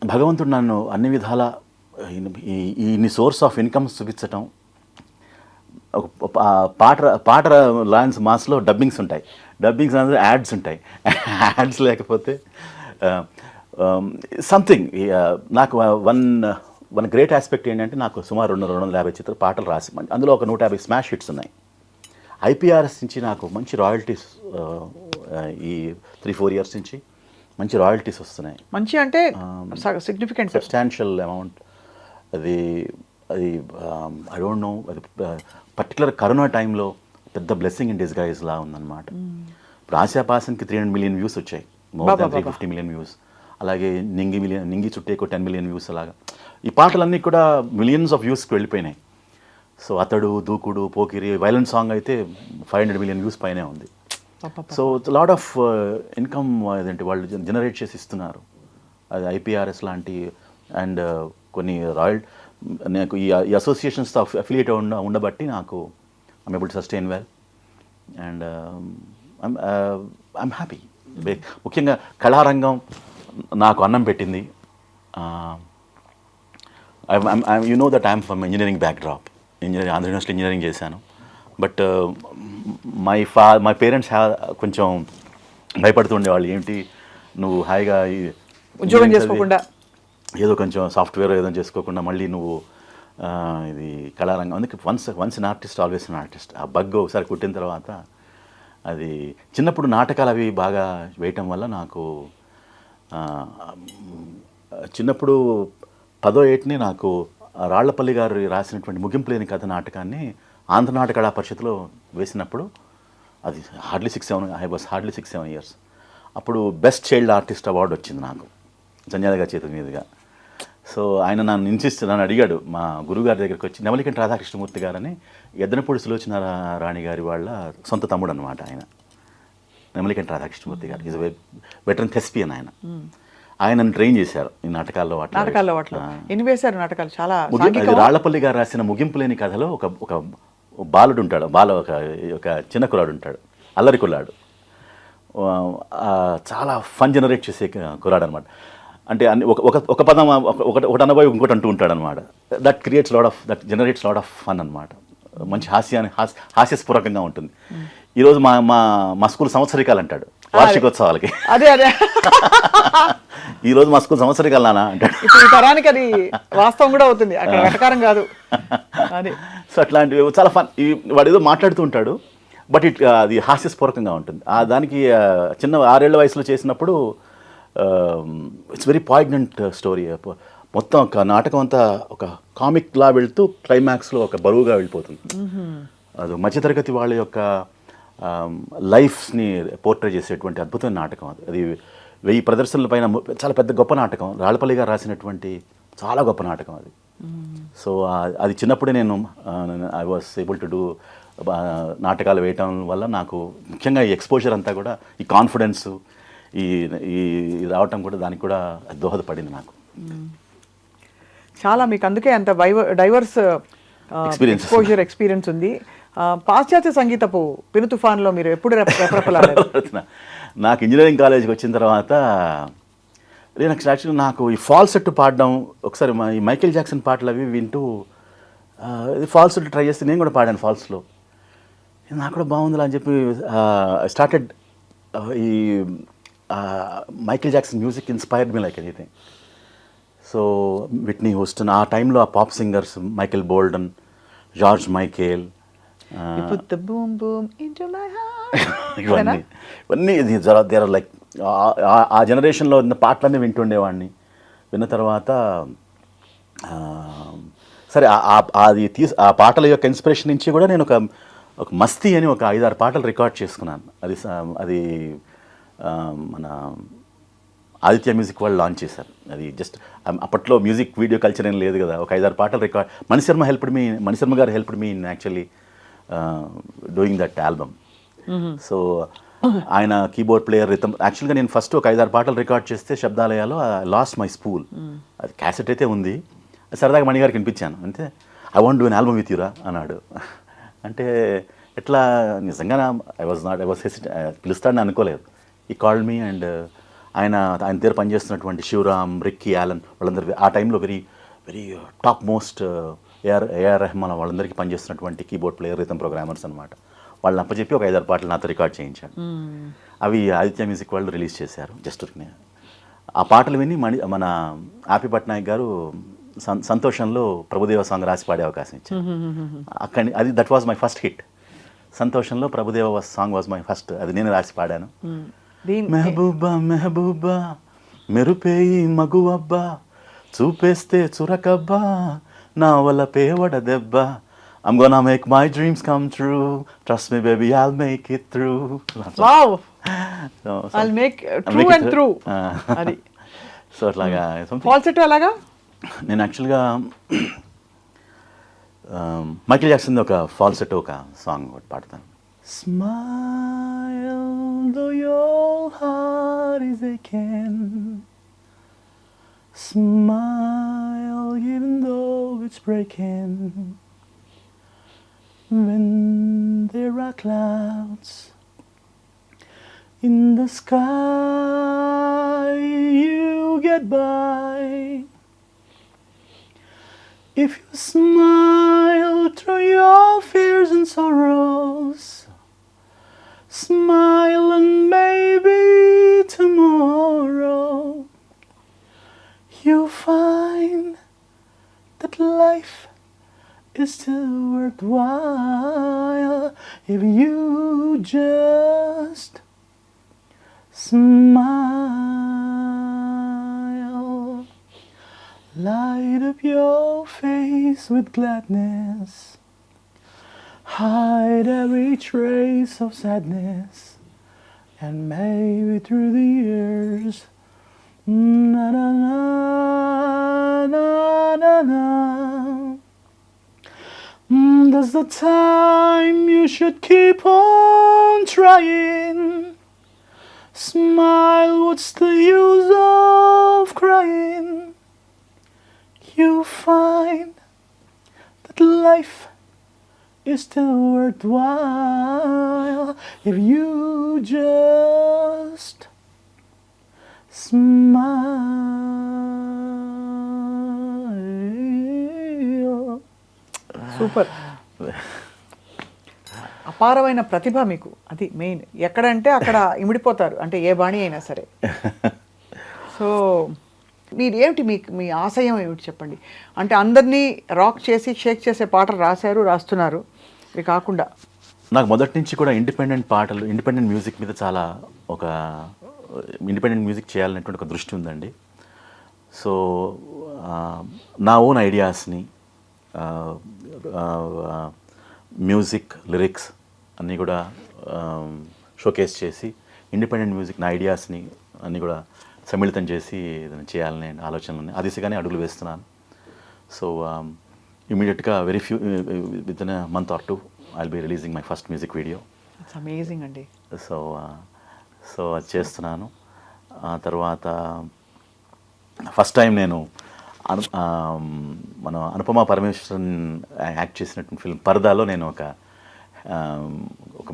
భగవంతుడు నన్ను అన్ని విధాల ఇన్ని సోర్స్ ఆఫ్ ఇన్కమ్స్ చూపించటం. ఒక పాట లాన్స్ మాస్లో డబ్బింగ్స్ ఉంటాయి, డబ్బింగ్స్ అనేది యాడ్స్ ఉంటాయి, యాడ్స్ లేకపోతే సంథింగ్. నాకు వన్ గ్రేట్ ఆస్పెక్ట్ ఏంటంటే, నాకు సుమారు 250 పాటలు రాసి అందులో ఒక 150 స్మాష్ హిట్స్ ఉన్నాయి. IPRS నుంచి నాకు మంచి రాయల్టీస్ ఈ 3-4 years నుంచి మంచి రాయల్టీస్ వస్తున్నాయి. మంచి అంటే సిగ్నిఫికెంట్ సబ్స్టాన్షియల్ అమౌంట్. అది ఐ డోంట్ నో, అది పర్టికులర్ కరోనా టైంలో పెద్ద బ్లెస్సింగ్ ఇన్ డిస్గైజ్ లా ఉందన్నమాట. ఇప్పుడు ఆశాపాసంకి 300 million వ్యూస్ వచ్చాయి, మోర్ దాన్ 350 million వ్యూస్. అలాగే నింగి చుట్టేకో 10 million వ్యూస్. అలాగా ఈ పాటలన్నీ కూడా మిలియన్స్ ఆఫ్ వ్యూస్కి వెళ్ళిపోయినాయి. సో అతడు, దూకుడు, పోకిరి వైలెంట్ సాంగ్ అయితే 500 million వ్యూస్ పైనే ఉంది. సో లాట్ ఆఫ్ ఇన్కమ్ అదేంటి వాళ్ళు జనరేట్ చేసి ఇస్తున్నారు. అది IPRS లాంటి అండ్ కొన్ని నాకు ఈ అసోసియేషన్స్తో అఫిలియేట్ ఉండబట్టి నాకు I'm able to sustain well and I'm happy. ముఖ్యంగా కళారంగం నాకు అన్నం పెట్టింది. You know that I'm from engineering backdrop. Andhra university engineering చేశాను. బట్ మై పేరెంట్స్ కొంచెం భయపడుతుండేవాళ్ళు, ఏంటి నువ్వు హాయిగా ఉద్యోగం చేసుకోకుండా ఏదో కొంచెం సాఫ్ట్వేర్ ఏదో చేసుకోకుండా మళ్ళీ నువ్వు ఇది కళారంగం. అందుకే once an artist always an artist. ఆ బగ్ ఒకసారి కుట్టిన తర్వాత అది చిన్నప్పుడు నాటకాలు అవి బాగా వేయటం వల్ల నాకు చిన్నప్పుడు 10వ ఏటిని నాకు రాళ్లపల్లి గారు రాసినటువంటి ముగింపు లేని కథ నాటకాన్ని ఆంధ్ర నాటక కళా పరిషత్లో వేసినప్పుడు అది హార్డ్లీ 6-7 ఇయర్స్. అప్పుడు బెస్ట్ చైల్డ్ ఆర్టిస్ట్ అవార్డు వచ్చింది నాకు జంజాల గారి చేతుల మీదుగా. సో ఆయన నన్ను అడిగాడు, మా గురుగారి దగ్గరికి వచ్చి, నెమలికంటి రాధాకృష్ణమూర్తి గారని ఎద్దనపూడి సులోచన రాణి గారి వాళ్ళ సొంత తమ్ముడు అనమాట ఆయన, నెమలికంటి రాధాకృష్ణమూర్తి గారు. ఈజ్ వెటరన్ థెస్పియన్ ఆయన. ఆయనను ట్రైన్ చేశారు ఈ నాటకాల్లో వాటిలో. ఎన్ని వేశారు నాటకాలు? చాలా. రాళ్లపల్లి గారు రాసిన ముగింపు లేని కథలో ఒక బాలుడు ఉంటాడు, ఒక చిన్న కుర్రాడు ఉంటాడు, అల్లరి కుర్రాడు, చాలా ఫన్ జనరేట్ చేసే కుర్రాడు అనమాట. అంటే అన్ని ఒక పదం ఒకటి అనబోయి ఇంకోటి అంటూ ఉంటాడు అనమాట. That generates lot of fun అనమాట. మంచి హాస్యస్ఫూరకంగా ఉంటుంది. ఈరోజు మా స్కూల్ సంవత్సరికాలు అంటాడు, వార్షికోత్సవాలకి. అదే ఈరోజు మా స్కూల్ సంవత్సరికాలు నానా అంటాడు. ఈ తరానికి అది వాస్తవం కూడా అవుతుంది, అక్కడ వెటకారం కాదు. సో అట్లాంటివి చాలా ఫన్. వాడు ఏదో మాట్లాడుతూ ఉంటాడు, బట్ అది హాస్యస్ఫూరకంగా ఉంటుంది. దానికి చిన్న 6 ఏళ్ల వయసులో చేసినప్పుడు ఇట్స్ వెరీ పాయిగ్నెంట్ స్టోరీ. మొత్తం ఒక నాటకం అంతా ఒక కామిక్ లా వెళ్తూ క్లైమాక్స్లో ఒక బరువుగా వెళ్ళిపోతుంది. అది మధ్యతరగతి వాళ్ళ యొక్క లైఫ్ని పోర్ట్రే చేసేటువంటి అద్భుతమైన నాటకం. అది 1000 ప్రదర్శనల పైన చాలా పెద్ద గొప్ప నాటకం. రాళ్లపల్లి గారు రాసినటువంటి చాలా గొప్ప నాటకం అది. సో అది చిన్నప్పుడే నేను I was able to do నాటకాలు వేయటం వల్ల నాకు ముఖ్యంగా ఈ ఎక్స్పోజర్ అంతా కూడా, ఈ కాన్ఫిడెన్స్ ఈ రావటం కూడా దానికి కూడా దోహదపడింది నాకు. చాలా మీకు అందుకే అంత డైవర్స్ ఎక్స్పీరియన్స్ ఉంది. పాశ్చాత్య సంగీతపు పెను తుఫాన్లో మీరు ఎప్పుడు రెపరెపలాడారు? నాకు ఇంజనీరింగ్ కాలేజీకి వచ్చిన తర్వాత యాక్చువల్లీ నాకు ఈ ఫాల్సెట్ పాడడం, ఒకసారి ఈ మైకేల్ జాక్సన్ పాటలు అవి వింటూ ఫాల్సెట్ ట్రై చేస్తే నేను కూడా పాడాను ఫాల్స్లో. నాకు కూడా బాగుందిలా అని చెప్పి స్టార్టెడ్ ఈ Michael Jackson music inspired me like anything. So Whitney Houston, ఆ టైంలో ఆ pop singers, Michael Bolton, George Michael, ఇవన్నీ దేర్ లైక్ ఆ జనరేషన్లో ఉన్న పాటలన్నీ వింటుండేవాడిని. విన్న తర్వాత సరే ఆ పాటల యొక్క ఇన్స్పిరేషన్ నుంచి కూడా నేను ఒక మస్తీ అని ఒక 5-6 పాటలు రికార్డ్ చేసుకున్నాను. అది మన ఆదిత్య మ్యూజిక్ వాళ్ళు లాంచ్ చేశారు. అది జస్ట్ అప్పట్లో మ్యూజిక్ వీడియో కల్చర్ ఏం లేదు కదా. ఒక 5-6 పాటలు record, Mani Sharma garu helped me in actually doing that album. So ఆయన కీబోర్డ్ ప్లేయర్ రితం. యాక్చువల్గా నేను ఫస్ట్ ఒక 5-6 పాటలు రికార్డ్ చేస్తే శబ్దాలయాలో లాస్ట్ మై స్పూల్, అది క్యాసెట్ అయితే ఉంది, సరదాగా మణిగారికి వినిపించాను. అంతే, I want do an album with యూరా అన్నాడు. అంటే ఎట్లా, నిజంగా ఐ వాజ్ పిలుస్తాడని అనుకోలేదు. ఈ కాల్డ్ మీ అండ్ ఆయన దగ్గర పనిచేస్తున్నటువంటి శివరామ్, రిక్కీ, యాలన్ వాళ్ళందరూ ఆ టైంలో very top most A R Rahman వాళ్ళందరికీ పనిచేస్తున్నటువంటి కీబోర్డ్ ప్లేయర్, రితం ప్రోగ్రామర్స్ అనమాట. వాళ్ళని అప్పచెప్పి ఒక 5-6 పాటలు నాతో రికార్డ్ చేయించాడు. అవి ఆదిత్య మ్యూజిక్ వాళ్ళు రిలీజ్ చేశారు. జస్ట్ ఆ పాటలు విని మన ఆపి పట్నాయక్ గారు సంతోషంలో ప్రభుదేవ సాంగ్ రాసి పాడే అవకాశం ఇచ్చారు. అది that was my first hit. సంతోషంలో Prabhu Deva song was my first, అది నేను రాసి పాడాను. మెహబూబా మెహబూబా మెరుపేయి మగువబ్బా, చూపేస్తే చురకబ్బా, నా వల్ల పేవడ దెబ్బ, I'm gonna make my dreams come true, trust me baby I'll make it through. Wow. So, I'll make true and through. అది సో అట్లాగా ఫాల్సెట్ అలాగా. నేను యాక్చువల్గా మైకేల్ జాక్సన్ ఒక ఫాల్సెట్ ఒక సాంగ్ ఒకటి పాడతాను. Smile though your heart is aching, smile even though it's breaking, when there are clouds in the sky you get by. If you smile through your fears and sorrows, smile and maybe tomorrow you find that life is still worthwhile if you just smile. Light up your face with gladness, hide every trace of sadness, and maybe through the years, na na na na na na. That's the time you should keep on trying. Smile, what's the use of crying? You find that life is still worthwhile if you just smile. Super. అపారమైన ప్రతిభ మీకు, అది main. ఎక్కడంటే అక్కడ ఇమిడిపోతారు, అంటే ఏ బాణి అయినా సరే. So మీరు ఏమిటి, మీకు మీ ఆశయం ఏమిటి చెప్పండి. అంటే అందరినీ రాక్ చేసి షేక్ చేసే పాటలు రాస్తున్నారు, ఇవి కాకుండా నాకు మొదటి నుంచి కూడా ఇండిపెండెంట్ పాటలు, ఇండిపెండెంట్ మ్యూజిక్ మీద చాలా ఒక ఇండిపెండెంట్ మ్యూజిక్ చేయాలనేటువంటి ఒక దృష్టి ఉందండి. సో నా ఓన్ ఐడియాస్ని, మ్యూజిక్ లిరిక్స్ అన్నీ కూడా షోకేస్ చేసి ఇండిపెండెంట్ మ్యూజిక్ నా ఐడియాస్ని అన్నీ కూడా సమ్మిళితం చేసి ఏదైనా చేయాలనే ఆలోచనలు ఉన్నాయి. ఆ దిశగానే అడుగులు వేస్తున్నాను. సో ఇమీడియట్గా very few within month or two I'll be releasing my first music video. It's amazing అండి. సో అది చేస్తున్నాను. ఆ తర్వాత ఫస్ట్ టైం నేను మన అనుపమ పరమేశ్వరన్ యాక్ట్ చేసినటువంటి ఫిల్మ్ పరదాలో నేను ఒక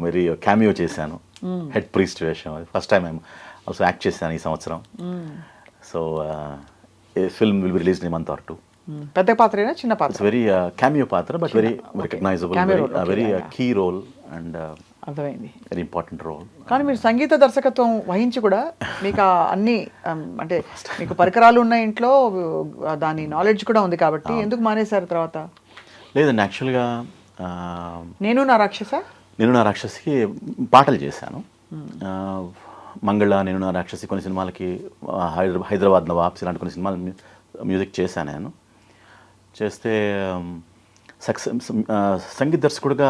మరి క్యామియో చేశాను, హెడ్ ప్రీస్ట్ వేషం. ఫస్ట్ టైం ఆల్సో యాక్ట్ చేశాను ఈ సంవత్సరం. So film will be released in month or two. పెద్ద పాత్రేనా, చిన్న పాత్ర? ఇట్స్ వెరీ క్యామియో పాత్ర, but very recognisable, very key role and అర్థమైంది, వెరీ ఇంపార్టెంట్ రోల్. కానీ మీరు సంగీత దర్శకత్వం వహించి కూడా మీకు అన్ని అంటే మీకు పరికరాలు ఉన్న ఇంట్లో దాని నాలెడ్జ్ కూడా ఉంది కాబట్టి ఎందుకు మానేశారు తర్వాత? లేదండి, యాక్చువల్గా నేను నా రాక్షసికి పాటలు చేశాను. మంగళ, నేను నా రాక్షసి, కొన్ని సినిమాలకి, హైదరాబాద్ నవాబ్స్ ఇలాంటి కొన్ని సినిమాలు మ్యూజిక్ చేశాను నేను. చేస్తే సంగీత దర్శకుడిగా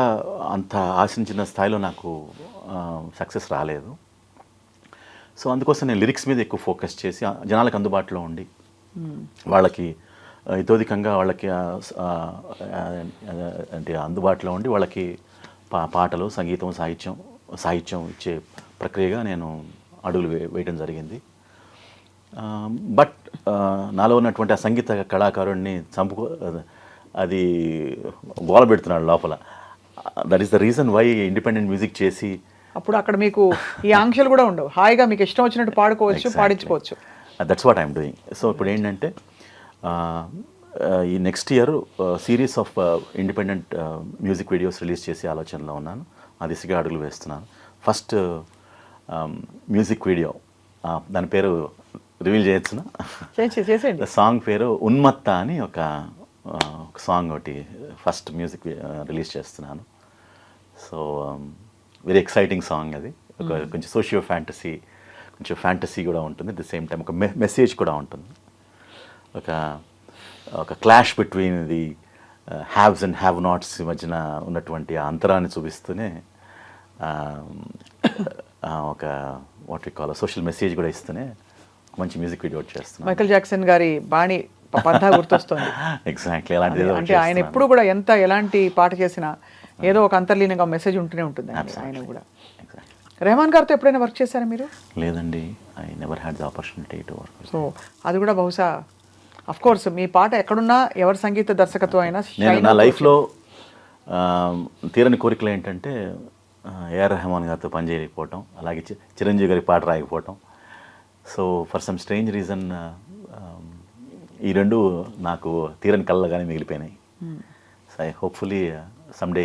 అంత ఆశించిన స్థాయిలో నాకు సక్సెస్ రాలేదు. సో అందుకోసం నేను లిరిక్స్ మీద ఎక్కువ ఫోకస్ చేసి జనాలకు అందుబాటులో ఉండి వాళ్ళకి ఇతోధికంగా వాళ్ళకి అంటే అందుబాటులో ఉండి వాళ్ళకి పాటలు, సంగీతం, సాహిత్యం ఇచ్చే ప్రక్రియగా నేను అడుగులు వేయడం జరిగింది. బట్ నాలో ఉన్నటువంటి ఆ సంగీత కళాకారుడిని అది గోల పెడుతున్నాడు లోపల. That is the reason why independent music చేసి అప్పుడు అక్కడ మీకు ఈ ఆంక్షలు కూడా ఉండవు, హాయిగా మీకు ఇష్టం వచ్చినట్టు పాడుకోవచ్చు, పాడించుకోవచ్చు. That's what I'm doing. So ఇప్పుడు ఏంటంటే ఈ next year series of independent music videos release చేసే ఆలోచనలో ఉన్నాను. ఆ దిశగా అడుగులు వేస్తున్నాను. ఫస్ట్ మ్యూజిక్ వీడియో, దాని పేరు రివీల్ చేయొచ్చునా? చేసేయండి. సాంగ్ పేరు ఉన్మత్త అని ఒక సాంగ్ ఒకటి ఫస్ట్ మ్యూజిక్ రిలీజ్ చేస్తున్నాను. సో వెరీ ఎక్సైటింగ్ సాంగ్ అది. కొంచెం సోషియో ఫ్యాంటసీ, కొంచెం ఫ్యాంటసీ కూడా ఉంటుంది, అట్ ది సేమ్ టైం ఒక మెసేజ్ కూడా ఉంటుంది. ఒక clash between the haves and have nots మధ్యన ఉన్నటువంటి ఆ అంతరాన్ని చూపిస్తూనే ఒక what we call social message కూడా ఇస్తూనే మంచి మ్యూజిక్ వీడియో చేస్తున్నాను. మైకేల్ జాక్సన్ గారి బాణి పంథా గుర్తొస్తుంది. ఎగ్జాక్ట్లీ అలాంటి అంటే ఆయన ఎప్పుడు కూడా ఎలాంటి పాట చేసినా ఏదో ఒక అంతర్లీనంగా మెసేజ్ ఉంటూనే ఉంటుంది ఆయన కూడా. రెహమాన్ గారితో ఎప్పుడైనా వర్క్ చేశారా మీరు? లేదండి, I never had the opportunity to work. So అది కూడా బహుశా అఫ్ కోర్స్ మీ పాట ఎక్కడున్నా ఎవరి సంగీత దర్శకత్వం అయినా. నేను నా లైఫ్లో తీరని కోరికలు ఏంటంటే ఏఆర్ రెహమాన్ గారితో పనిచేయకపోవటం, అలాగే చిరంజీవి గారి పాట రాయకపోవటం. So for some strange reason ఈ రెండు నాకు తీరని కళ్ళగానే మిగిలిపోయినాయి. So I hopefully someday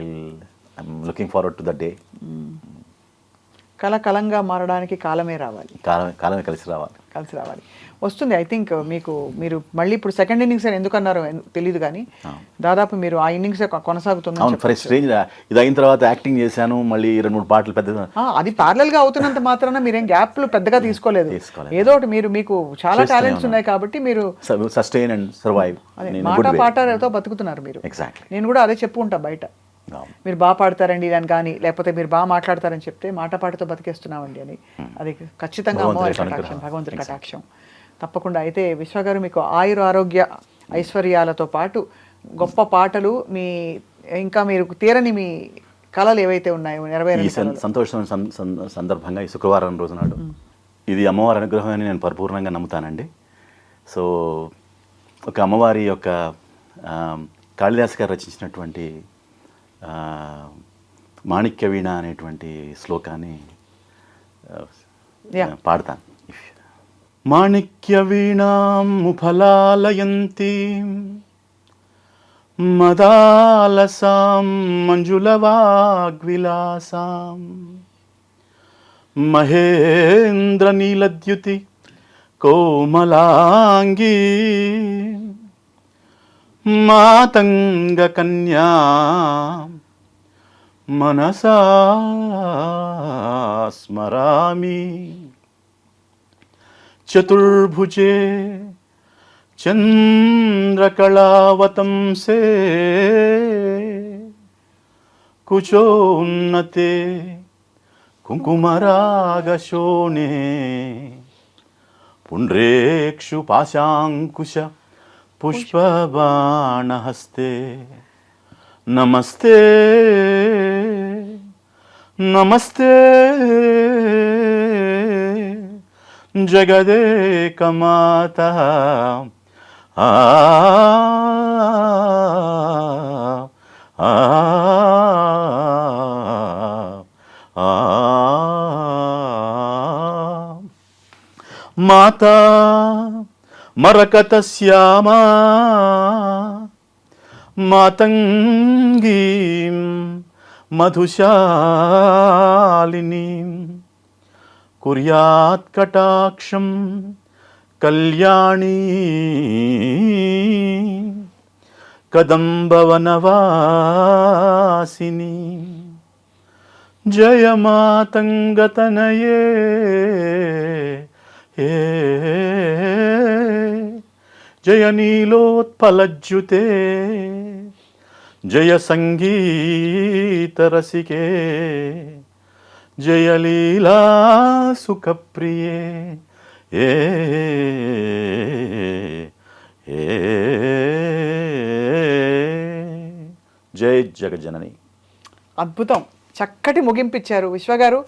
I'm looking forward to the day. కలంగా మారడానికి కాలమే రావాలి, కాలమే కలిసి రావాలి. వస్తుంది. ఐ థింక్ మీరు మళ్ళీ ఇప్పుడు సెకండ్ ఇన్నింగ్స్ అని ఎందుకు అన్నారో తెలియదు కానీ దాదాపు మీరు ఆ ఇన్నింగ్స్ కొనసాగుతుంది. అవును, ఫర్ స్ట్రేంజ్ ఇది అయిన తర్వాత యాక్టింగ్ చేశాను, మళ్ళీ 2-3 పాటలు పెద్ద అది ప్యారలల్ గా అవుతున్నంత మాత్రాన మీరేం గ్యాప్లు పెద్దగా తీసుకోలేదు. ఏదో ఒకటి మీకు చాలా టాలెంట్స్ ఉన్నాయి కాబట్టి మీరు సస్టైన్ అండ్ సర్వైవ్. మాట పాటతో బతుకుతున్నారు మీరు. ఎగ్జాక్ట్లీ. నేను కూడా అదే చెప్పుకుంటా బయట, మీరు బాగా పాడతారండి అని కానీ, లేకపోతే మీరు బాగా మాట్లాడతారని చెప్తే మాట పాటతో బతికేస్తున్నామండి అని. అది ఖచ్చితంగా అమ్మవారి కటాక్షం, భగవంతుడి కటాక్షం తప్పకుండా. అయితే విశ్వ గారు, మీకు ఆరోగ్య ఐశ్వర్యాలతో పాటు గొప్ప పాటలు, ఇంకా మీరు తీరని మీ కళలు ఏవైతే ఉన్నాయో ఈ సంతోషమైన సందర్భంగా ఈ శుక్రవారం రోజు నాడు ఇది అమ్మవారి అనుగ్రహం అని నేను పరిపూర్ణంగా నమ్ముతానండి. సో ఒక అమ్మవారి యొక్క కాళిదాస్ గారు రచించినటువంటి మాణిక్య వీణ అనేటువంటి శ్లోకాన్ని పాడతాను. మాణిక్య వీణాం ముఫలాలయంతి మదాలసాం మంజులవాగ్విలాసాం మహేంద్ర నీలద్యుతి కోమలాంగీ మాతంగ కన్యా మనసా స్మరామి చతుర్భుజే చంద్రకళావతంసే కుచోన్నతే కుంకుమరాగశోణే పుండ్రేక్షు పాశాంకుశ పుష్పబాణహస్తే నమస్తే నమస్తే జగదేకమాతా ఆ మాతా మరకతశ్యామా మాతంగీం మధుశాలినీం కుర్యాత్ కటాక్షం కళ్యాణీ కదంబవనవాసిని జయ మాతంగతనయే జయ నీలోత్పలజ్యుతే జయ సంగీతరసికే జయ లీలా సుఖప్రియే ఏ జై జగజ్జనని. అద్భుతం, చక్కటి ముగింపిచ్చారు విశ్వగారు.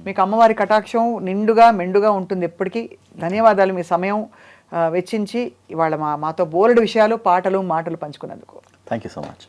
మీకు అమ్మవారి కటాక్షం నిండుగా మెండుగా ఉంటుంది ఎప్పటికీ. ధన్యవాదాలు మీ సమయం వెచ్చించి ఇవాళ మాతో బోలెడు విషయాలు, పాటలు, మాటలు పంచుకున్నందుకు. Thank you so much.